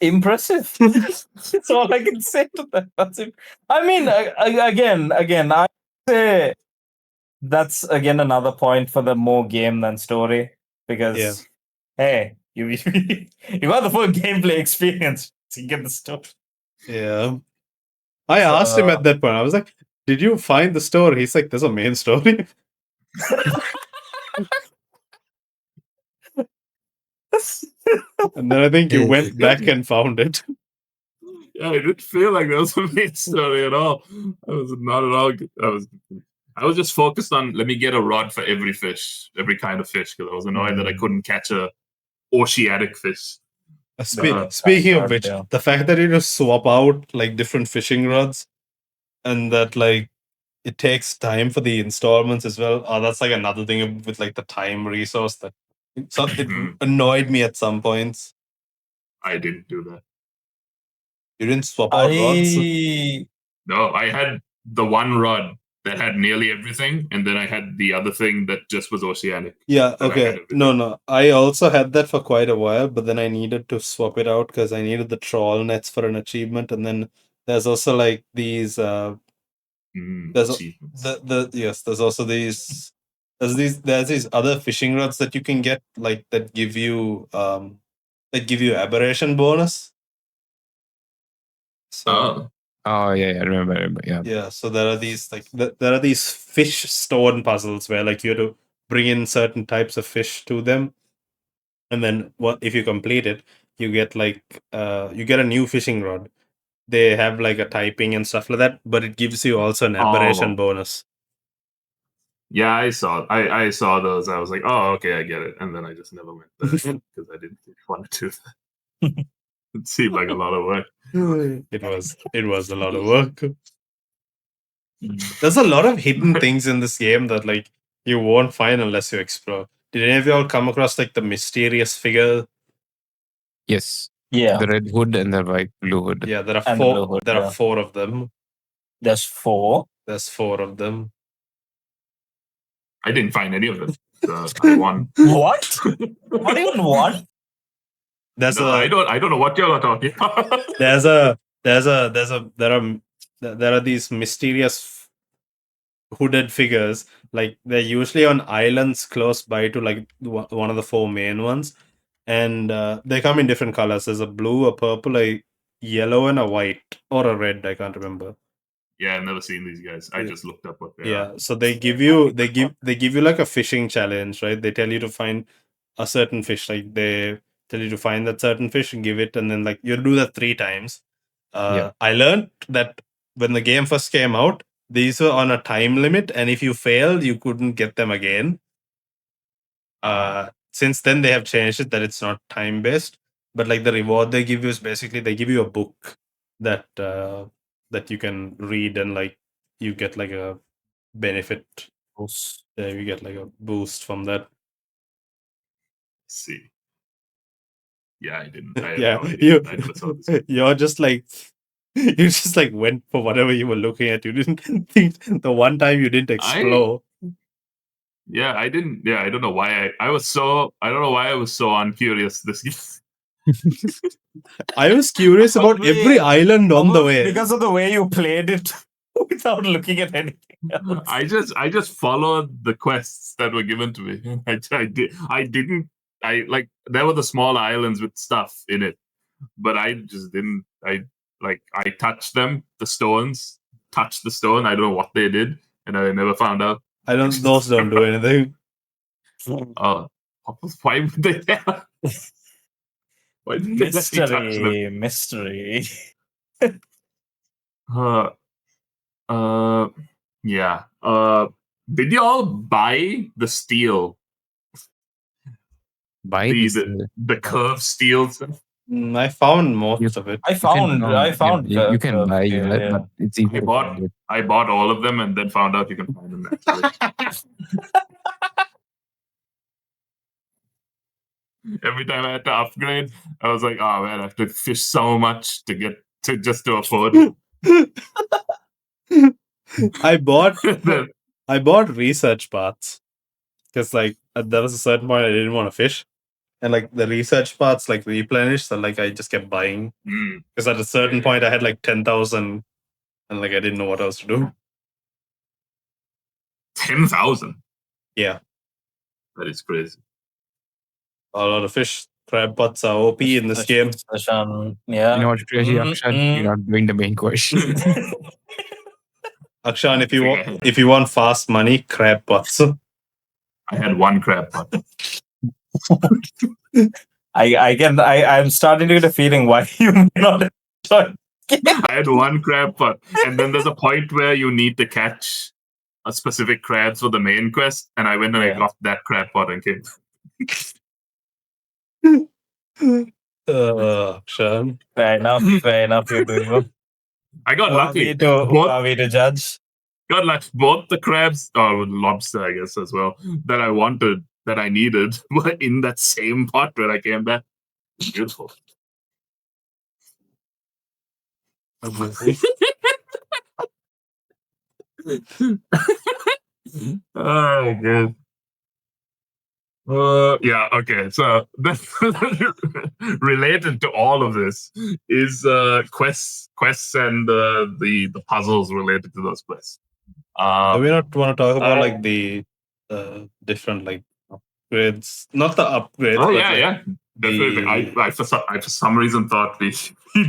impressive. That's all I can say to that. I mean, again, I say that's again another point for the more game than story because hey, you got the full gameplay experience. So you get the story. Yeah. I asked him at that point. I was like, "Did you find the story?" He's like, "There's a main story." And then I think you went back and found it. Yeah, I didn't feel like there was a main story at all. I was not at all. I was just focused on let me get a rod for every fish, every kind of fish, because I was annoyed that I couldn't catch a oceanic fish. Speaking of which, the fact that you just swap out like different fishing rods and that like it takes time for the installments as well. Oh, that's like another thing with like the time resource that it annoyed me at some points. I didn't do that. You didn't swap out rods? No, I had the one rod that had nearly everything, and then I had the other thing that just was oceanic. Yeah, okay. No. I also had that for quite a while, but then I needed to swap it out because I needed the trawl nets for an achievement, and then there's also like these there's there's also there's these other fishing rods that you can get like that give you aberration bonus. So oh yeah, I remember. yeah, so there are these like there are these fish stone puzzles where like you have to bring in certain types of fish to them, and then what if you complete it, you get like you get a new fishing rod. They have like a typing and stuff like that, but it gives you also an aberration bonus. Yeah, I saw those. I was like, oh, okay, I get it. And then I just never went there because I didn't want to do that. It seemed like a lot of work. It was a lot of work. There's a lot of hidden things in this game that like you won't find unless you explore. Did any of you all come across like the mysterious figure? Yes. Yeah. The red hood and the blue hood. Yeah, there are four. There are four of them. There's four. There's four of them. I didn't find any of them. So I won. What? Not even one? I don't know what you're talking about. There are these mysterious hooded figures. Like they're usually on islands close by to like one of the four main ones, and they come in different colors. There's a blue, a purple, a yellow, and a white or a red. I can't remember. Yeah, I've never seen these guys. I just looked up what they are. Yeah, so they give you like a fishing challenge, right? They tell you to find a certain fish. Like they tell you to find that certain fish and give it, and then like you do that 3 times. I learned that when the game first came out, these were on a time limit, and if you failed, you couldn't get them again. Since then, they have changed it that it's not time based, but like the reward they give you is basically they give you a book that that you can read, and like you get like a benefit. You get like a boost from that. see. Yeah, I didn't. I have Yeah, no idea. I never saw this. you're just like you just like went for whatever you were looking at. You didn't think the one time you didn't explore. Yeah, I didn't. Yeah, I don't know why I was so. I don't know why I was so uncurious this game. I was curious about every island on the way. because of the way you played it without looking at anything else. I just followed the quests that were given to me. I didn't. I like there were the small islands with stuff in it, but I just didn't. I touched them, the stones, touched the stone. I don't know what they did, and I never found out. Those don't do anything. Oh, why would they? Why did they let me touch them? Mystery. Yeah. Did you all buy the steel? Buy this. The curved steel stuff? I found most of it. I found. You can buy, yeah. but it's easy to find it. I bought all of them and then found out you can find them naturally. Every time I had to upgrade, I was like, oh man, I have to fish so much to get to just to afford it. I bought research paths because like there was a certain point I didn't want to fish, and like the research paths like replenished, so like I just kept buying because at a certain point I had like 10,000, and like I didn't know what else to do. 10,000. Yeah, that is crazy. A lot of fish. Crab pots are OP in this game. Yeah. You know what, Akshan? You're not doing the main question. Akshan, if you want fast money, crab pots. I had one crab pot. I'm starting to get a feeling why you may not enjoy. I had one crab pot, and then there's a point where you need to catch a specific crabs for the main quest, and I went and I got that crab pot and came. Akshan. Fair enough. You're doing well. I got lucky. Who are we to judge? Got lucky. Both the crabs, or lobster, I guess, as well, that I wanted, that I needed, were in that same pot when I came back. Beautiful. Oh, good. Yeah, okay. So related to all of this is quests and the puzzles related to those quests. Do we not want to talk about like the different like upgrades? Not the upgrades. Oh but, yeah, like, yeah, definitely. I for some reason thought we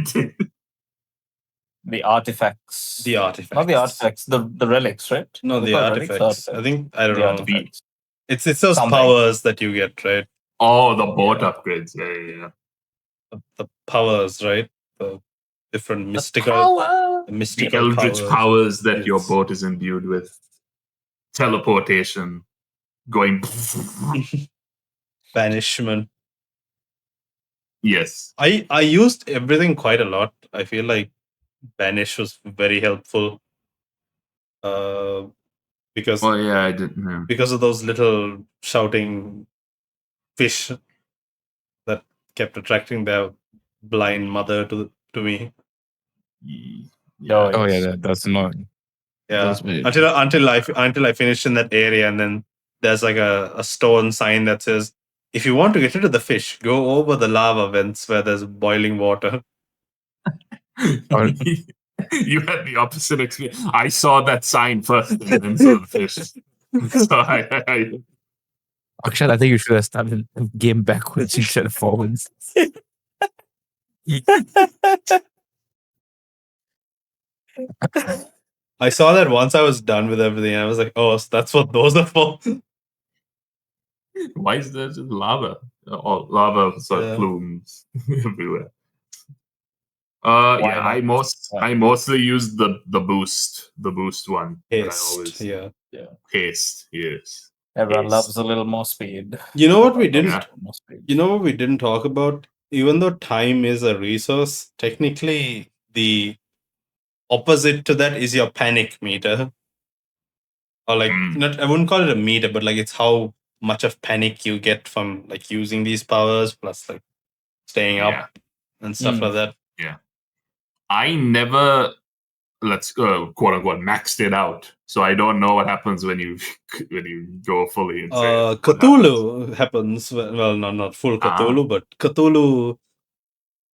did. The artifacts. Not the artifacts. The relics, right? No, the artifacts. I think I don't The know. artifacts. It's those powers that you get, right? Oh, the boat upgrades. Yeah. The powers, right? The different mystical The eldritch powers that your boat is imbued with. Teleportation. Going. Banishment. Yes. I used everything quite a lot. I feel like Banish was very helpful. Because I didn't know. Because of those little shouting fish that kept attracting their blind mother to me. Yeah. Oh yeah, that's annoying. Yeah. Until I finished in that area, and then there's like a stone sign that says, if you want to get rid of the fish, go over the lava vents where there's boiling water. You had the opposite experience. I saw that sign first and then saw the fish. So Akshat, I think you should have started the game backwards instead of forwards. I saw that once I was done with everything. I was like, oh, so that's what those are for. Why is there just lava? Lava plumes everywhere. I mostly use the boost one. Haste, Haste, yes. Everyone loves a little more speed. You know what we didn't? You know what we didn't talk about? Even though time is a resource, technically the opposite to that is your panic meter. Or like, not I wouldn't call it a meter, but like it's how much of panic you get from like using these powers, plus like staying Yeah. up and stuff Mm. like that. Yeah. I never, let's quote unquote, maxed it out. So I don't know what happens when you when you go fully insane. What happens? Cthulhu happens. Well, not full Cthulhu, but Cthulhu.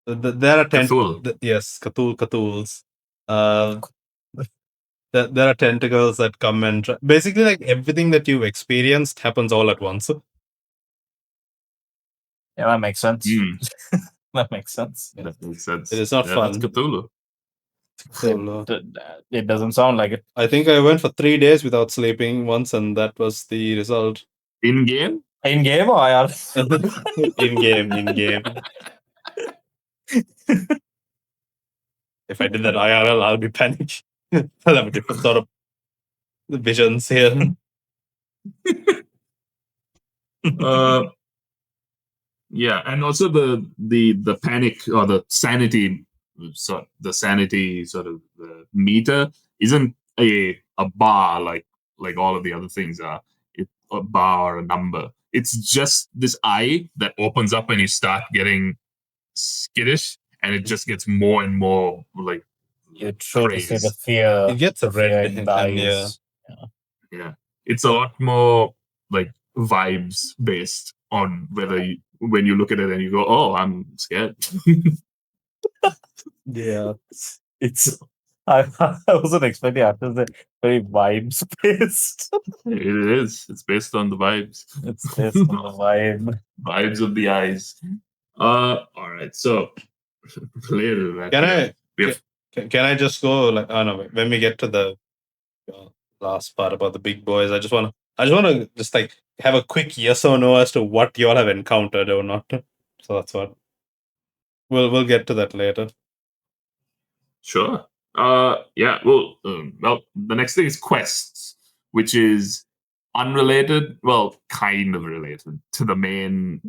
There are Cthulhu. yes, Cthulhu's. There are tentacles that come and basically like everything that you've experienced happens all at once. Yeah, that makes sense. Mm, That makes sense. that makes sense. It is not Yeah, fun. That's Cthulhu. It doesn't sound like it. I think I went for 3 days without sleeping once, and that was the result. In game? In game or IR? in game. If I did that IRL, I'll be panicked. I'll have a different sort of visions here. Yeah, and also the panic or the sanity, the sanity sort of meter isn't a bar like all of the other things are. It's a bar or a number. It's just this eye that opens up and you start getting skittish, and it just gets more and more like You truly see the crazy. fear. It gets the fear red in the and eyes. Yeah, it's a lot more like vibes based on whether you, when you look at it and you go, "Oh, I'm scared." yeah. It's. I wasn't expecting after the very vibes based. It is. It's based on the vibes. It's based on the vibe. Vibes of the eyes. All right. So related to that, Can yeah, we I have can I just go like no, when we get to the last part about the big boys, I just wanna just like have a quick yes or no as to what y'all have encountered or not. So that's what we'll get to that later. sure. Yeah. Well, the next thing is quests, which is unrelated. Well, kind of related to the main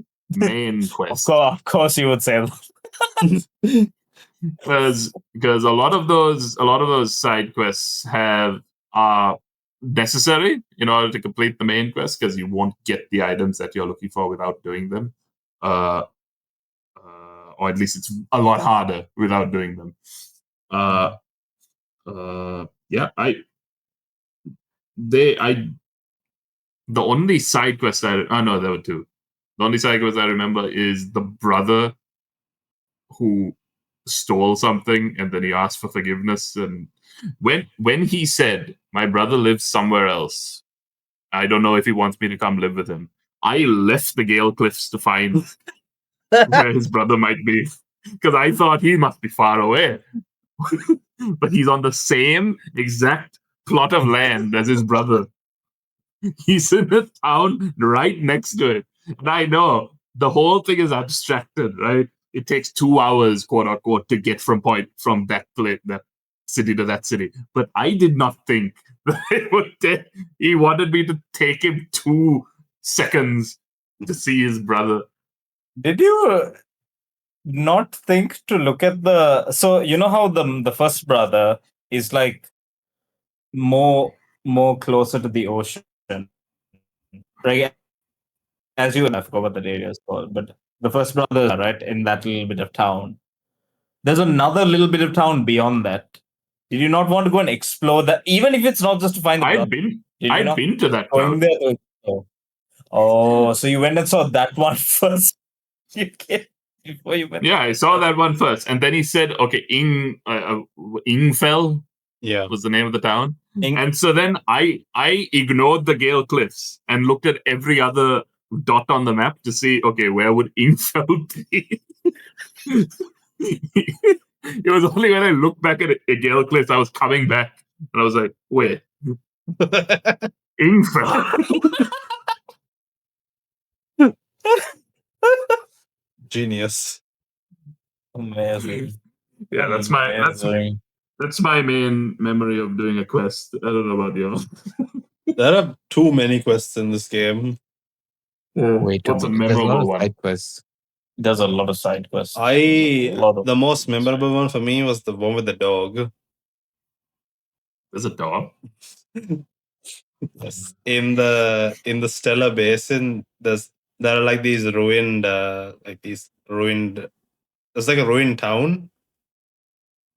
quest. Of course, you would say that. Because a lot of those side quests are necessary in order to complete the main quest, because you won't get the items that you're looking for without doing them, or at least it's a lot harder without doing them. Yeah, the only side quest no, there were two. The only side quest I remember is the brother who stole something and then he asked for forgiveness, and when he said, "My brother lives somewhere else, I don't know if he wants me to come live with him," I left the Gale Cliffs to find where his brother might be, because I thought he must be far away. But he's on the same exact plot of land as his brother. He's in a town right next to it, and I know the whole thing is abstracted, right? It takes 2 hours, quote unquote, to get from that city to that city. But I did not think that it would take. He wanted me to take him 2 seconds to see his brother. Did you not think to look at the? So you know how the first brother is like more closer to the ocean, right? As you, I forgot what that area is called, but the first brother, right, in that little bit of town. There's another little bit of town beyond that. Did you not want to go and explore that, even if it's not just to find the brother? I'd been to that Going town. there to explore? Oh, so you went and saw that one first. Before you went. Yeah, I saw that one first, and then he said, "Okay, Ingfell, Yeah. was the name of the town." And so then I ignored the Gale Cliffs and looked at every other dot on the map to see, okay, where would Ingfell be? It was only when I looked back at Gale Cliffs, I was coming back, and I was like, wait, Ingfell. Genius. Amazing. Yeah, that's my main memory of doing a quest. I don't know about you. There are too many quests in this game. Way too What's a many. There's a lot memorable of one? side quests. There's a lot of side quests. The most memorable one for me was the one with the dog. There's a dog. Yes. In the Stellar Basin, there are like these ruined there's like a ruined town.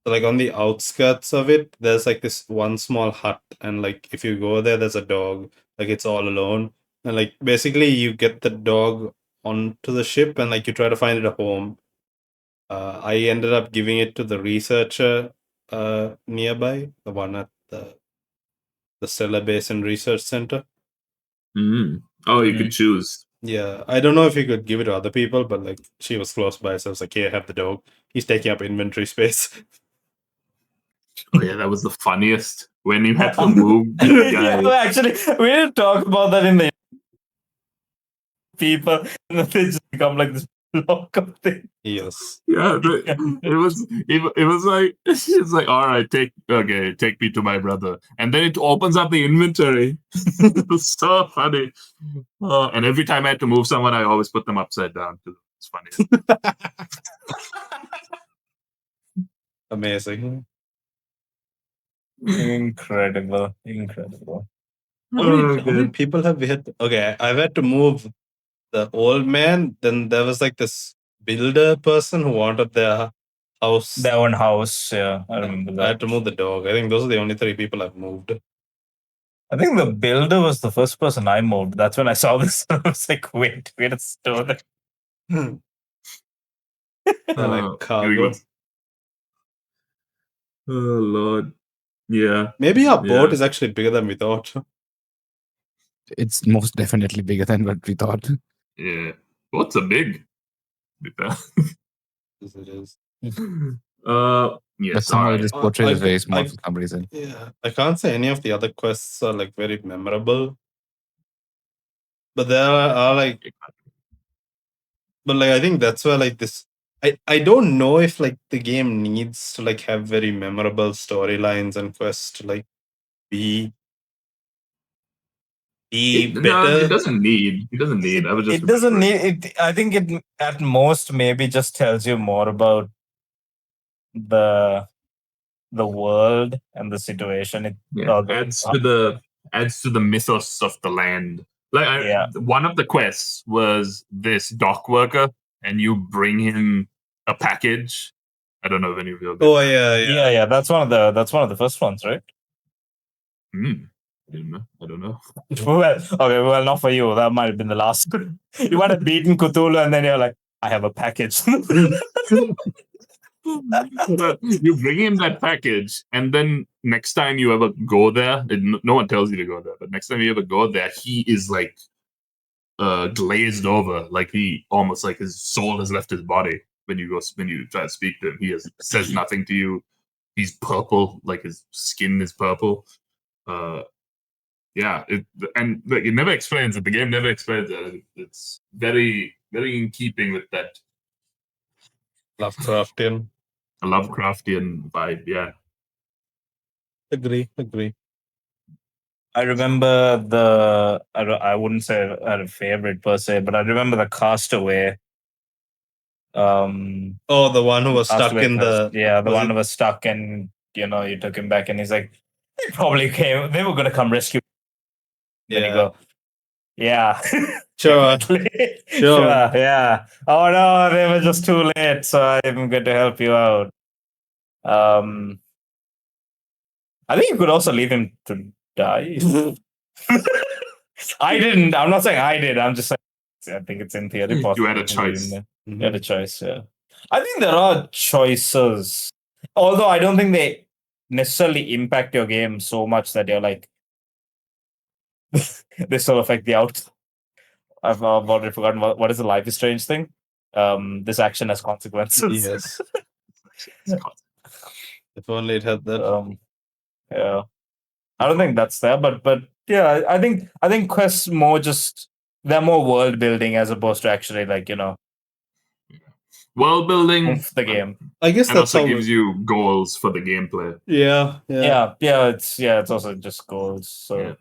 So, like on the outskirts of it, there's like this one small hut, and like if you go there, there's a dog. Like it's all alone. And like basically you get the dog onto the ship and like you try to find it a home. I ended up giving it to the researcher nearby, the one at the Stellar Basin Research Center. Oh, you could choose. Yeah, I don't know if you could give it to other people, but like she was close by, so I was like, "Here, have the dog. He's taking up inventory space." Oh yeah, that was the funniest when you had to move the guy. Yeah, actually, we didn't talk about that in the people, and then they just become like this block of thing. Yes. Yeah, it was like it's like, all right, take me to my brother, and then it opens up the inventory. It was so funny. And every time I had to move someone, I always put them upside down. It's funny. Amazing. Incredible. How many people have we had? Okay, I've had to move the old man. Then there was like this builder person who wanted their house. Their own house. Yeah, I remember that. I had to move the dog. I think those are the only 3 people I've moved. I think the builder was the first person I moved. That's when I saw this. I was like, wait a store there. They're like cargo. Oh Lord. Yeah. Maybe our boat is actually bigger than we thought. It's most definitely bigger than what we thought. Yeah. Boats are big. Yes, it is. Yes, But somehow alright. it is portrayed as very small I- for some reason. Yeah, I can't say any of the other quests are like very memorable. But there are like, but like I think that's where like this. I don't know if like the game needs to like have very memorable storylines and quests to like be No, better. it doesn't need. It doesn't need. I was just. It doesn't need it. I think it at most maybe just tells you more about the world and the situation. It Adds to the mythos of the land. Like one of the quests was this dock worker, and you bring him a package. I don't know if any of you. Oh yeah. That's one of the first ones, right? I don't know. Well, not for you. That might have been the last. You might have beaten Cthulhu, and then you're like, I have a package. You bring him that package, and then next time you ever go there, no one tells you to go there, but next time you ever go there, he is like glazed over, like he almost like his soul has left his body. When you try to speak to him, says nothing to you. He's purple, like his skin is purple. Yeah, and like, it never explains it. The game never explains it. It's very, very in keeping with that Lovecraftian vibe. Yeah. Agree. I remember I wouldn't say I had a favorite per se, but I remember the Castaway. The one who was stuck in the one who was stuck, and you took him back, and he's like, they were gonna come rescue. Then you go, yeah, sure, yeah. Oh no, they were just too late, so I'm going to help you out. I think you could also leave him to die. I didn't. I'm not saying I did. I'm just saying I think it's in theory possible. You had a choice. You had a choice, yeah. I think there are choices. Although I don't think they necessarily impact your game so much that you're like, they still affect the outcome. I've already forgotten what is the Life is Strange thing. This action has consequences. Yes. If only it had that. Yeah. I don't think that's there, but yeah, I think quests more just they're more world building as opposed to actually like world building the game. I guess and that's also how gives you goals for the gameplay. Yeah. It's also just goals. So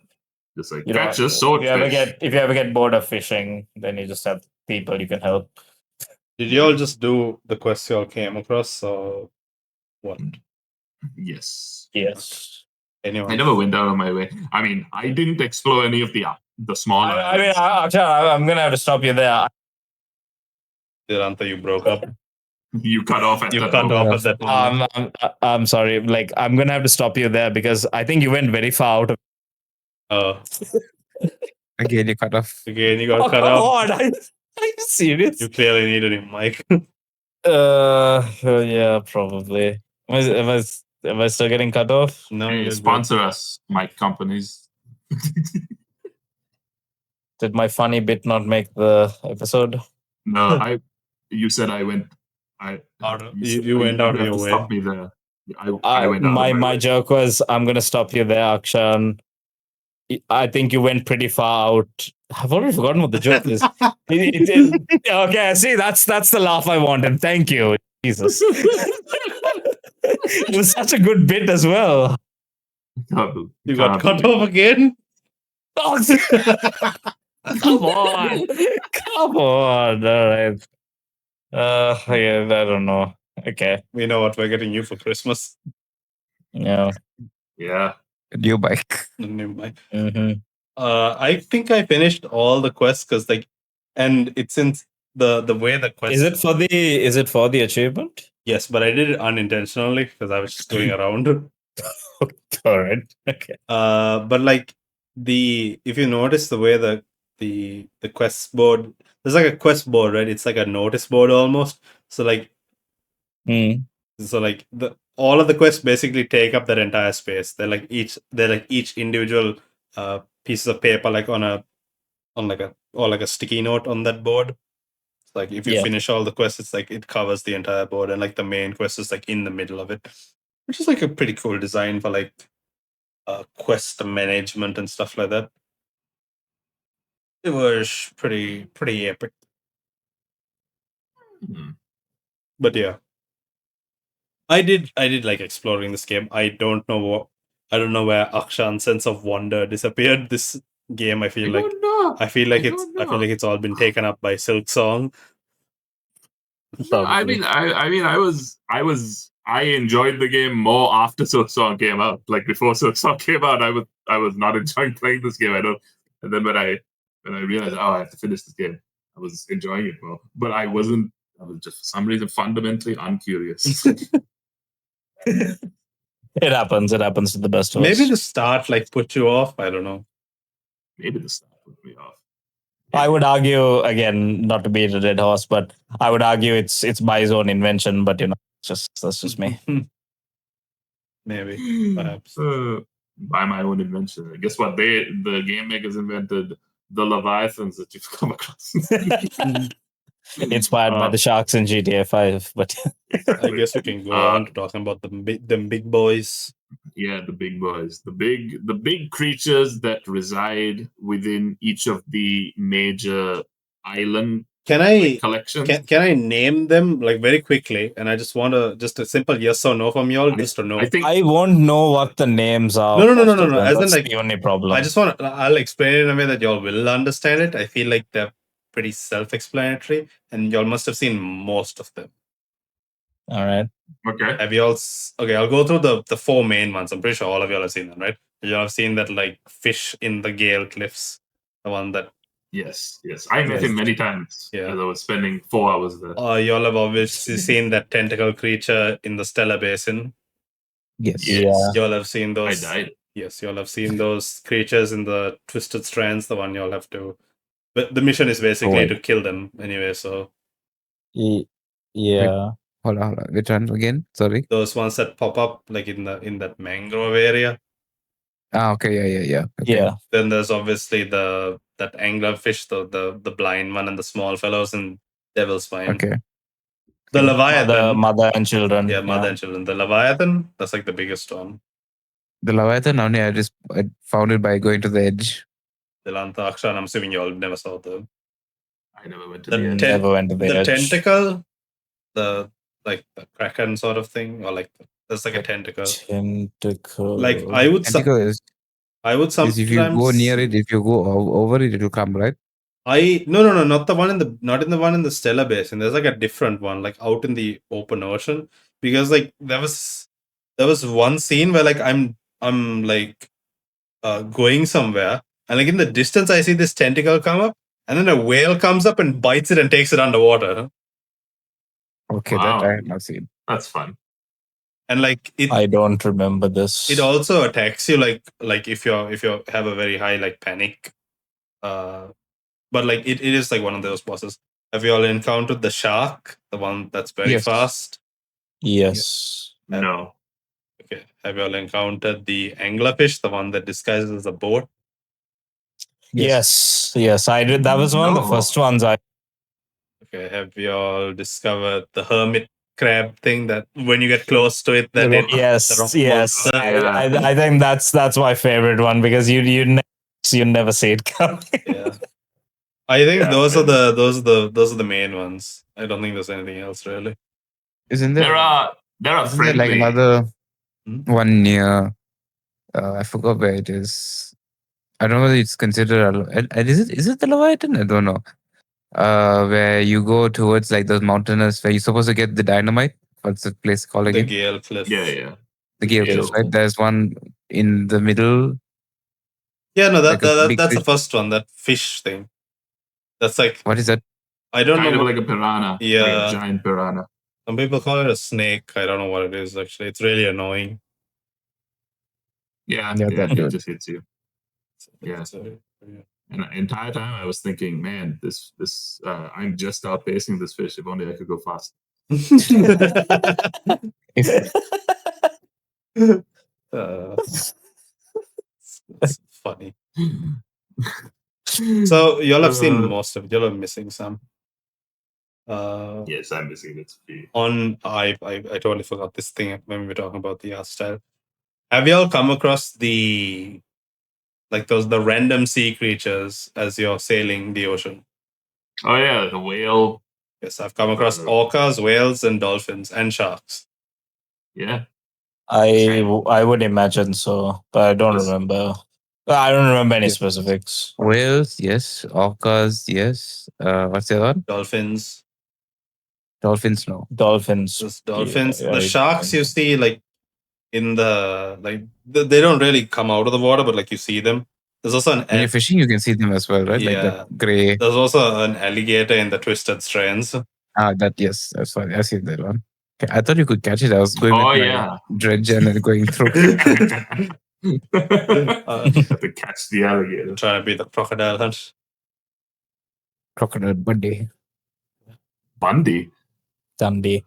just like catch a swordfish. If you ever get bored of fishing, then you just have people you can help. Did you all just do the quests you all came across, or what? Yes. Anyone? I never went out of my way. I mean, I didn't explore any of the small I mean, islands. I'm gonna have to stop you there. Vedanta, you broke up. You cut off at You that cut moment. off at that moment. I'm sorry. Like, I'm gonna have to stop you there because I think you went very far out of. Oh, Again, you cut off. again, you got Oh, cut come off. on! Are you serious? You clearly need a new mic. Yeah, probably. Am I still getting cut off? No, Hey, you're good. sponsor us, mic companies. Did my funny bit not make the episode? No, you said I went. You went out of have your to way. stop me there. I went out of my My way. joke was, I'm gonna stop you there, Akshan. I think you went pretty far out. I've already forgotten what the joke is. Okay, see, that's the laugh I wanted. Thank you, Jesus. It was such a good bit as well. You got cut off again? Oh, come on, come on. All right. Yeah, I don't know. Okay. We know what we're getting you for Christmas. Yeah. Yeah. A new bike. A new mic. Mm-hmm. I think I finished all the quests because and it's since the way the quest. Is it for the achievement? Yes, but I did it unintentionally because I was just going around. All right. Okay. But like if you notice the way the quest board, there's like a quest board, right? It's like a notice board almost. So like Mm. so like all of the quests basically take up that entire space. They're like each individual pieces of paper, like on a sticky note on that board. Like if you Yeah. finish all the quests, it's like it covers the entire board, and like the main quest is like in the middle of it, which is like a pretty cool design for like quest management and stuff like that. It was pretty epic. But yeah, I did like exploring this game. I don't know where Akshan's sense of wonder disappeared. This game, I feel like it's all been taken up by Silk Song. No, I enjoyed the game more after Silk Song came out. Like before Silk Song came out, I was not enjoying playing this game. And then when I realized, I have to finish this game, I was enjoying it more. But I wasn't. I was just for some reason fundamentally uncurious. It happens. It happens to the best of us. Maybe the start like put you off. I don't know. Maybe the start put me off. I would argue, again, not to beat a dead horse, but I would argue it's by his own invention. But that's just me. Maybe, perhaps. By my own invention. Guess what? The game makers invented the Leviathans that you've come across. Inspired by the sharks in GTA 5. But I guess we can go on to talking about them big boys. Yeah, the big boys, the big creatures that reside within each of the major island collections. Can I name them like very quickly? And I just want just a simple yes or no from y'all, just to know. I think I won't know what the names are. No. As in, like, the only problem. I'll explain it in a way that y'all will understand it. I feel like they're pretty self-explanatory, and y'all must have seen most of them. All right. Okay. Have y'all? Okay, I'll go through the four main ones. I'm pretty sure all of y'all have seen them, right? Y'all have seen that like fish in the Gale Cliffs, the one that. Yes. I met him many times. Yeah, as I was spending 4 hours there. Y'all have obviously seen that tentacle creature in the Stellar Basin. Yes. Y'all have seen those. I died. Yes, y'all have seen those creatures in the Twisted Strands. The one y'all have to. But the mission is basically to kill them anyway. So. Yeah. Hold on. Which one again? Sorry. Those ones that pop up like in that mangrove area. Okay. Yeah. Okay. Yeah. Then there's obviously that anglerfish, the blind one, and the small fellows in Devil's Spine. Okay. The Leviathan. Mother and children. Yeah, mother and children. The Leviathan, that's like the biggest one. The Leviathan, only I found it by going to the edge. The Lanta Akshan, I'm assuming you all never saw them. I never went to the edge. Never went to the edge. Tentacle, the kraken sort of thing, or like there's like a tentacle. Tentacle. Like I would sometimes. If you go near it, if you go over it, it will come, right? No, not in the one in the Stellar Basin. There's like a different one, like out in the open ocean. Because like there was one scene where like I'm I'm like going somewhere, and like in the distance, I see this tentacle come up, and then a whale comes up and bites it and takes it underwater. Okay, that I Wow. have not seen. That's fun. And like I don't remember this. it also attacks you like if you have a very high like panic. But like it is like one of those bosses. Have you all encountered the shark, the one that's very Yes. fast? Yes. No. Okay. Have you all encountered the anglerfish, the one that disguises as a boat? Yes. Yes. I did. That was one of the No. first ones I. Okay. Have you all discovered the hermit crab thing that when you get close to it, then The it rock- the Yes. rock Yes. monster? I think that's my favorite one because you never see it coming. Yeah. I think Yeah, those are maybe. those are the main ones. I don't think there's anything else really. Isn't there? There are Isn't there like friendly. another Hmm? one near? I forgot where it is. I don't know whether it's considered. Is it the Leviathan? I don't know. Where you go towards like those mountainous where you're supposed to get the dynamite. What's the place called The again? Gale Cliffs. Yeah. The Gale Cliffs, right? There's one in the middle. Yeah, no, Like a big that's the fish. first one, that fish thing. That's like What is that? I don't Kind know. of like a piranha. Like a Yeah, giant piranha. some people call it a snake. I don't know what it is actually. It's really annoying. Yeah, Yeah, that it dude. just hits you. Yeah. So, And the entire time I was thinking, man, this I'm just outpacing this fish. If only I could go fast. If uh, it's funny. So y'all have seen most of it. Y'all are missing some. Yes, I'm missing it. I totally forgot this thing when we were talking about the art style. Have y'all come across the random sea creatures as you're sailing the ocean? Oh yeah, the whale. Yes, I've come across orcas, whales, and dolphins and sharks. Yeah. I would imagine so, but I don't remember. I don't remember any specifics. whales, yes. Orcas, yes. What's the other one? Dolphins. Dolphins, no. Dolphins. There's dolphins. Yeah, The sharks you see like in the they don't really come out of the water, but like you see them. There's also When you're fishing, you can see them as well, right? Like yeah. that gray. There's also an alligator in the Twisted Strands. That yes, that's fine. I see that one. Okay, I thought you could catch it. I was going with my dredge and then going through. Have to catch the alligator. Trying to be the crocodile hunt. Crocodile Bundy. Bundy. Dundee.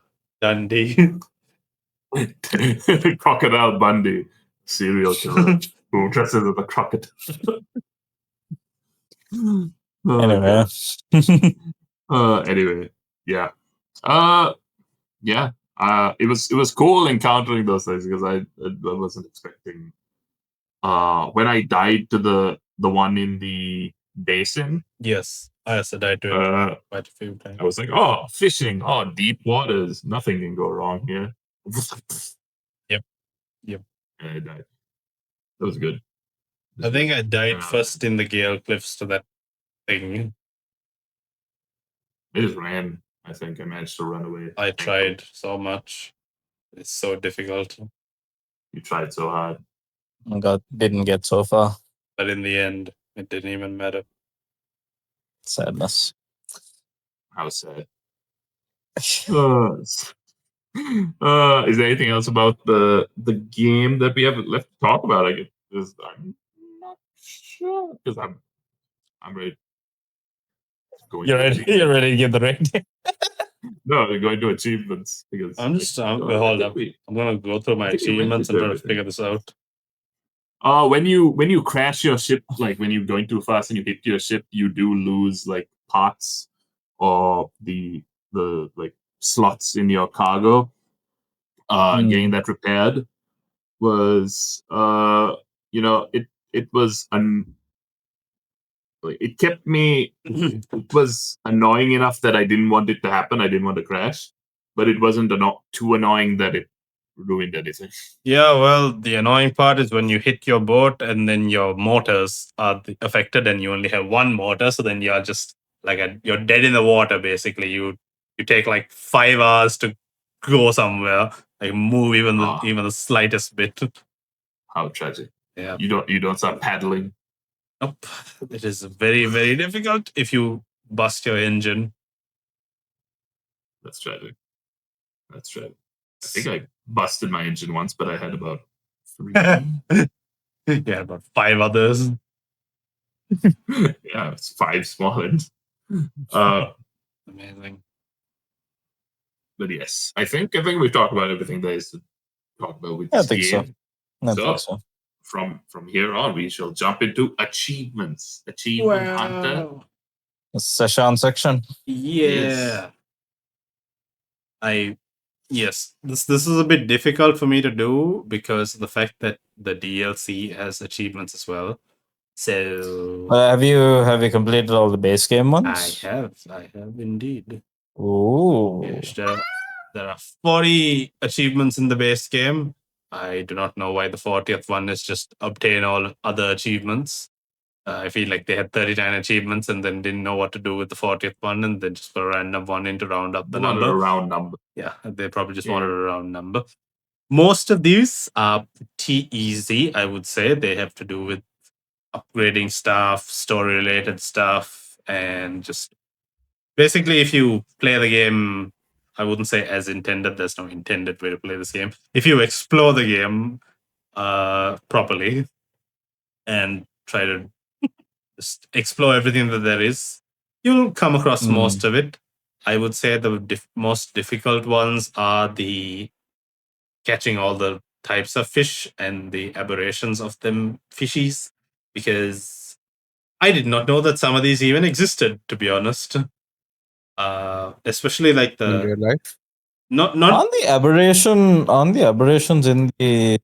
Crocodile Bundy, serial killer who dresses as a crocodile. Anyway. Anyway, yeah. Yeah. It was cool encountering those things because I wasn't expecting. When I died to the one in the basin. Yes, I also died to it quite a few times. I was like, oh, fishing, oh, deep waters, nothing can go wrong here. Yep. And I died. That was good. I think I died first in the Gale Cliffs to that thing. I just ran. I think I managed to run away. I tried so much. It's so difficult. You tried so hard. Didn't get so far. But in the end, it didn't even matter. Sadness. How sad. Is there anything else about the game that we have left to talk about? I guess I'm not sure because I'm ready. You're ready to give the rating. No, we're going to achievements because I'm just hold up. I'm gonna go through my achievements and try to figure this out. When you crash your ship, like when you're going too fast and you hit your ship, you do lose like parts or the like slots in your cargo. Getting that repaired was it was it kept me. It was annoying enough that I didn't want it to happen. I didn't want to crash, but it wasn't too annoying that it ruined anything. Yeah, well, the annoying part is when you hit your boat and then your motors are affected, and you only have one motor, so then you're just like you're dead in the water. Basically, you take like 5 hours to go somewhere, like move even the slightest bit. How tragic. Yeah. You don't start paddling. Nope. It is very, very difficult if you bust your engine. That's tragic. That's tragic. I think I busted my engine once, but I had about 3. Yeah, about 5 others. Yeah, it's 5 small ones. Amazing. But yes, I think we've talked about everything there is to talk about with I this think so. game. I think so. From here on, we shall jump into achievements. Achievement Hunter. The session section. Yeah. Yes. This is a bit difficult for me to do because of the fact that the DLC has achievements as well. So Have you completed all the base game I ones? have indeed. Ooh. Yes, there are 40 achievements in the base game. I do not know why the 40th one is just obtain all other achievements. I feel like they had 39 achievements and then didn't know what to do with the 40th one and then just put a random one in to round up the Wanted number. a round number. Yeah, they probably just wanted a round number. Most of these are pretty easy, I would say. They have to do with upgrading stuff, story related stuff, and just basically if you play the game, I wouldn't say as intended, there's no intended way to play this game. If you explore the game properly and try to just explore everything that there is, you'll come across most of it. I would say the most difficult ones are the catching all the types of fish and the aberrations of them fishies, because I did not know that some of these even existed, to be honest. Especially like In the real life. not On the aberrations in the,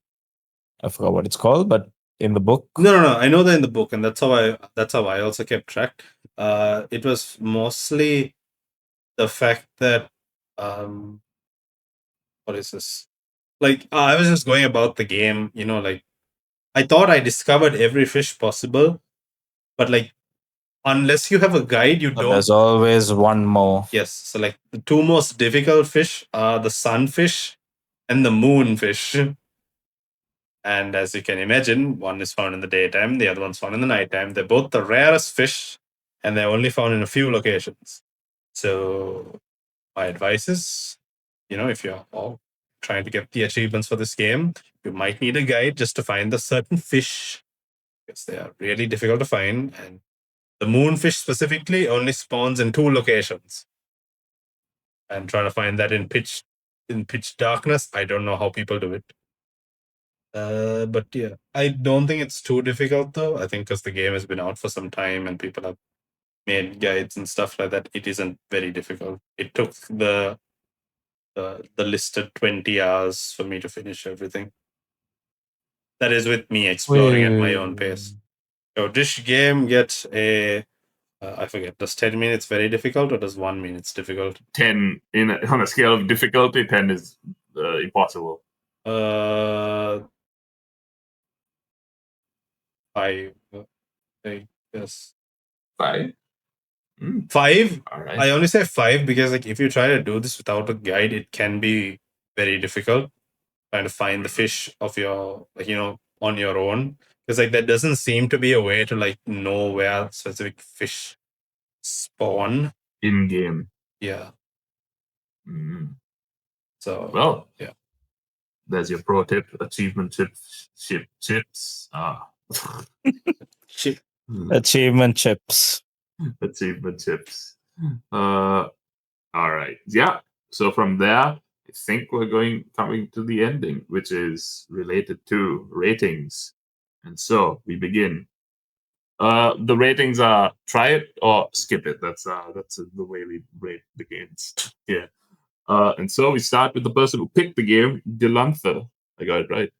I forgot what it's called, but in the book. No. I know that in the book, and that's how I also kept track. It was mostly the fact that what is this? Like I was just going about the game, like I thought I discovered every fish possible, but like unless you have a guide, you But don't. there's always one more. Yes, so like the two most difficult fish are the sunfish and the moonfish. And as you can imagine, one is found in the daytime, the other one's found in the nighttime. They're both the rarest fish, and they're only found in a few locations. So my advice is, if you're all trying to get the achievements for this game, you might need a guide just to find the certain fish, because they are really difficult to find. And the moonfish specifically only spawns in 2 locations. And trying to find that in pitch darkness, I don't know how people do it. But yeah, I don't think it's too difficult though. I think because the game has been out for some time and people have made guides and stuff like that, it isn't very difficult. It took the listed 20 hours for me to finish everything. That is with me exploring at my own pace. So this game gets a I forget, does 10 minutes very difficult or does 1 minute difficult? 10 on a scale of difficulty, 10 is impossible. 5, I guess. 5? 5? All right. I only say 5 because like if you try to do this without a guide, it can be very difficult trying to find the fish of your, on your own. Because like there doesn't seem to be a way to like know where specific fish spawn in game. Yeah. So well, yeah. There's your pro tip: achievement chips. Achievement chips. Achievement chips. All right. Yeah. So from there, I think we're coming to the ending, which is related to ratings. And so we begin. The ratings are try it or skip it. That's the way we rate the games. Yeah. And so we start with the person who picked the game, Delantha. I got it right.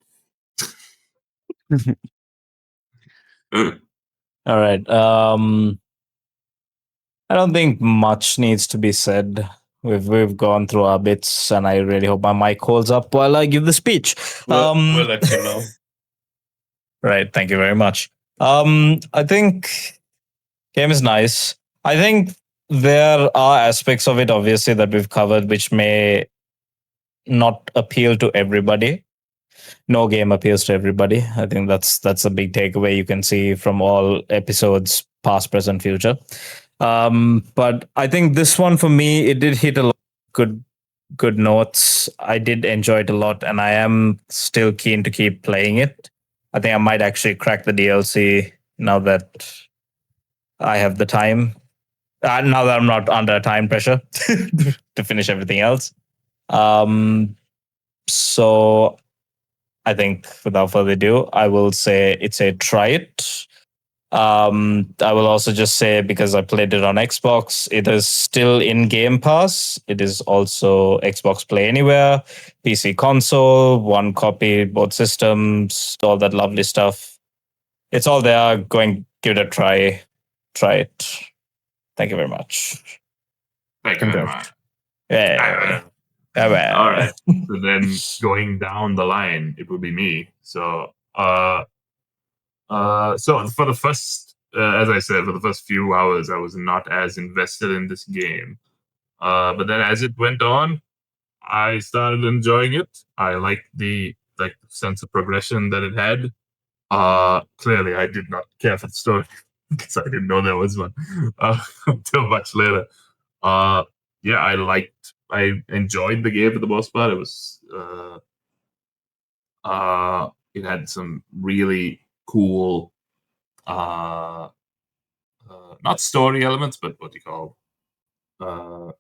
All right. I don't think much needs to be said. We've gone through our bits, and I really hope my mic holds up while I give the speech. We'll let you know. Right. Thank you very much. I think game is nice. I think there are aspects of it, obviously, that we've covered, which may not appeal to everybody. no game appeals to everybody. I think that's a big takeaway you can see from all episodes, past, present, future. But I think this one for me, it did hit a lot of good notes. I did enjoy it a lot, and I am still keen to keep playing it. I think I might actually crack the DLC now that I have the time. Now that I'm not under time pressure to finish everything else. Um, so I think without further ado, I will say it's a try it. I will also just say, because I played it on Xbox, it is still in Game Pass. It is also Xbox Play Anywhere, PC console, one copy, both systems, all that lovely stuff. It's all there. Going, give it a try. Try it. Thank you very much. Thank you very much. Yeah. All right. So then going down the line, it would be me. So for the first, as I said, for the first few hours, I was not as invested in this game. But then as it went on, I started enjoying it. I liked the sense of progression that it had. Clearly, I did not care for the story because I didn't know there was one until much later. Yeah, I enjoyed the game for the most part. It was it had some really cool uh, not story elements, but what do you call uh,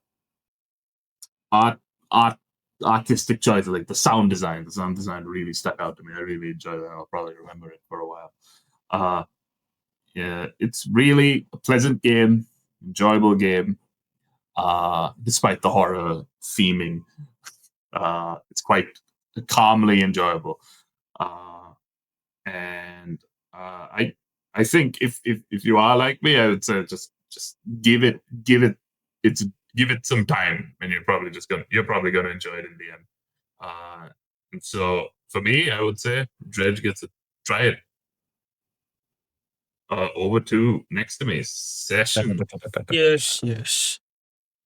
art art artistic choices, like the sound design. The sound design really stuck out to me. I really enjoyed it. I'll probably remember it for a while. Yeah, it's really a pleasant game, enjoyable game. Despite the horror theming, it's quite calmly enjoyable. And I think if you are like me, I would say just it's give it some time, and you're probably gonna enjoy it in the end. And so for me, I would say Dredge gets a try it. Over to next to me, Session. Yes.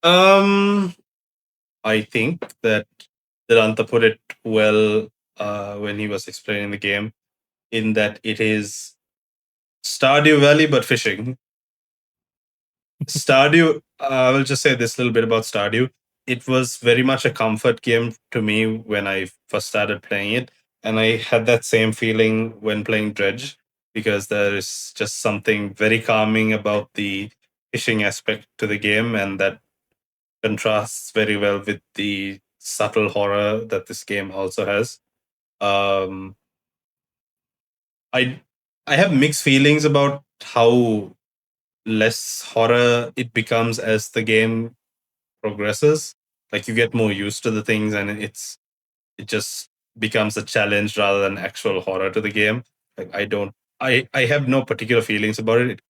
Um, I think that Vedanta put it well when he was explaining the game, in that it is Stardew Valley but fishing. Stardew, I will just say this little bit about Stardew. It was very much a comfort game to me when I first started playing it, and I had that same feeling when playing Dredge, because there is just something very calming about the fishing aspect to the game, and that contrasts very well with the subtle horror that this game also has. Um, I I have mixed feelings about how less horror it becomes as the game progresses. Like, you get more used to the things, and it just becomes a challenge rather than actual horror to the game. Like, I have no particular feelings about it.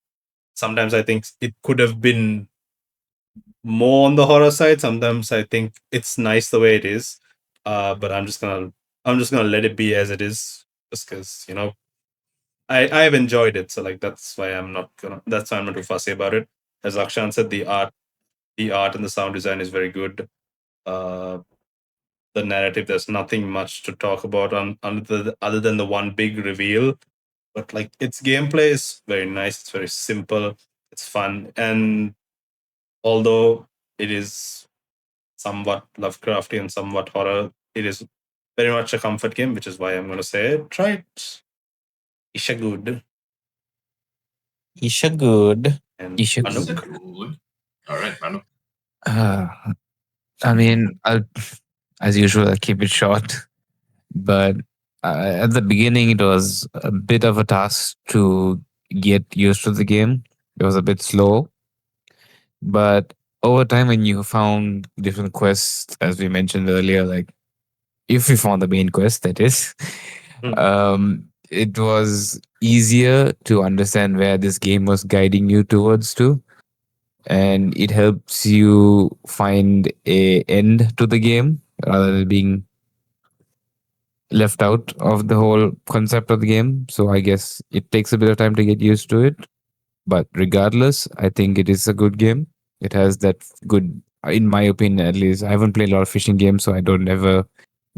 Sometimes I think it could have been more on the horror side. Sometimes I think it's nice the way it is. But I'm just gonna let it be as it is, just because I have enjoyed it. So, like, that's why I'm not too fussy about it. As Akshan said, the art and the sound design is very good. Uh, the narrative, there's nothing much to talk about other than the one big reveal. But, like, its gameplay is very nice. It's very simple. It's fun, and although it is somewhat Lovecrafty and somewhat horror, it is very much a comfort game, which is why I'm going to say try it. Isha good. Isha good. And Isha Anu? Good. All right, Manu. Uh, I mean, as usual, I'll keep it short. But at the beginning, it was a bit of a task to get used to the game. It was a bit slow. But over time, when you found different quests, as we mentioned earlier, like if you found the main quest, that is, Hmm. it was easier to understand where this game was guiding you towards to, and it helps you find a end to the game rather than being left out of the whole concept of the game. So I guess it takes a bit of time to get used to it. But regardless, I think it is a good game. It has that good, in my opinion at least. I haven't played a lot of fishing games, so I don't have a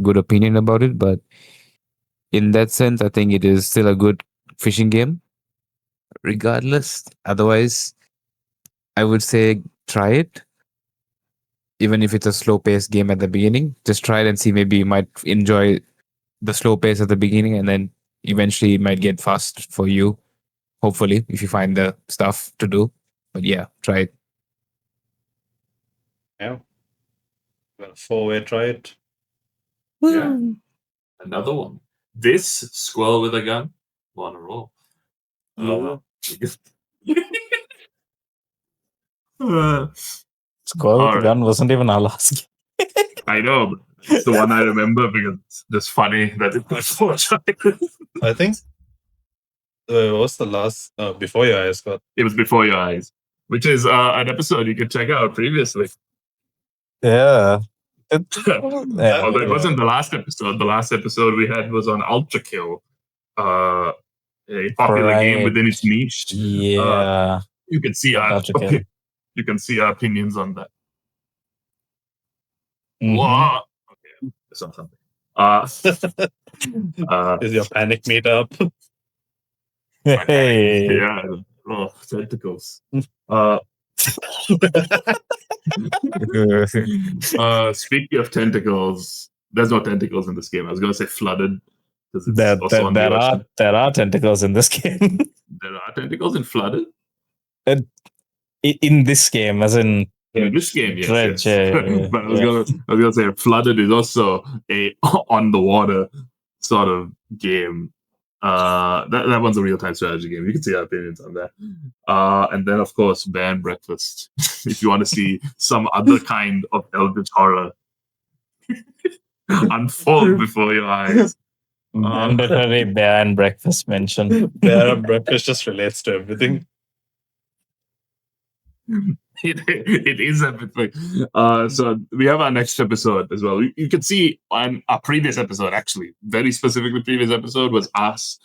good opinion about it. But in that sense, I think it is still a good fishing game. Regardless, otherwise, I would say try it. Even if it's a slow paced game at the beginning, just try it and see. Maybe you might enjoy the slow pace at the beginning, and then eventually it might get fast for you. Hopefully, if you find the stuff to do. But yeah, try it. Yeah. Well, 4-way, try it. Yeah. Another one. This squirrel with a gun. On a roll. Squirrel with All the right. gun wasn't even our last game. I know, but it's the one I remember because it's just funny that it was four choices. I think. What was the last? Before your eyes, Scott. It was Before Your Eyes, which is an episode you can check out previously. Yeah. Although it wasn't the last episode. The last episode we had was on Ultra Kill, a popular game within its niche. Yeah. You can see our Ultra Kill. you can see our opinions on that. Mhm. Whoa. Okay, that's not something. Is your panic meter up? Hey. Yeah. Oh, tentacles. Speaking of tentacles, there's no tentacles in this game. I was going to say flooded because it's also on the ocean. There are tentacles in this game. There are tentacles in flooded. In this game, as in This game, yes. Dredge, yes. But I was gonna say flooded is also a on the water sort of game. That one's a real time strategy game. You can see our opinions on that. And then of course Bear and Breakfast. If you want to see some other kind of eldritch horror unfold before your eyes. mandatory Bear and Breakfast mention. Bear and Breakfast just relates to everything. It is everything. So we have our next episode as well. You can see on our previous episode, actually, very specifically, previous episode was us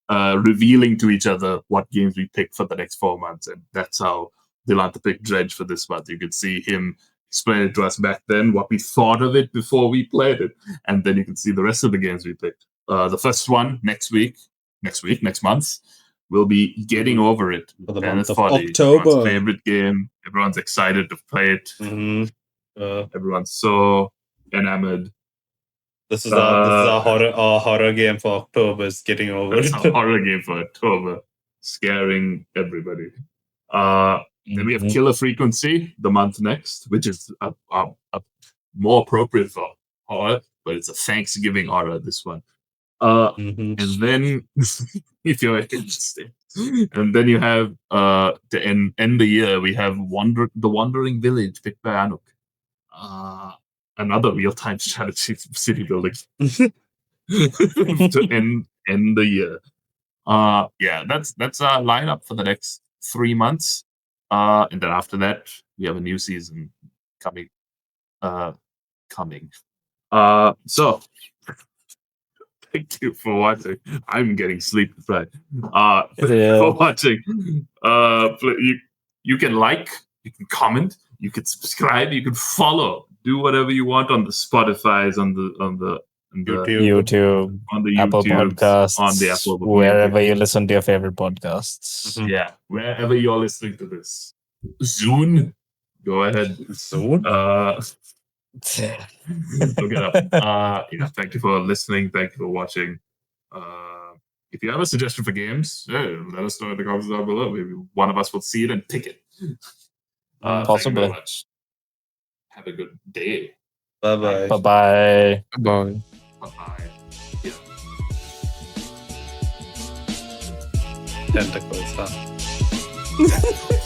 revealing to each other what games we picked for the next 4 months, and that's how Dilanta picked Dredge for this month. You could see him explain it to us back then, what we thought of it before we played it, and then you can see the rest of the games we picked. The first one next month. We'll be Getting Over It. For the Dennis month of Foddy, October. everyone's favorite game. Everyone's excited to play it. Everyone's so enamored. This is our horror game for October. Is Getting Over It's It. a horror game for October, scaring everybody. Then we have Killer Frequency, the month next, which is a more appropriate for horror, but it's a Thanksgiving horror, this one. And then, if you're interested, and then you have to end the year, we have The Wandering Village, picked by Anuk. Another real-time strategy city building to end the year. Yeah, that's our lineup for the next 3 months. And then after that, we have a new season coming. So thank you for watching. I'm getting sleep deprived. For watching. You can like, you can comment, you can subscribe, you can follow, do whatever you want on the Spotify's, on the YouTube, on the Apple YouTube, Podcasts, on the Apple, wherever you listen to your favorite podcasts. Yeah, wherever you're listening to this. Zune, go ahead. Soon. Look it up. Thank you for listening. Thank you for watching. If you have a suggestion for games, let us know in the comments down below. Maybe one of us will see it and pick it. Thank you Possibly. very much. Have a good day. Bye-bye. Bye-bye. Bye. Bye-bye. Yeah. Tentacles, huh?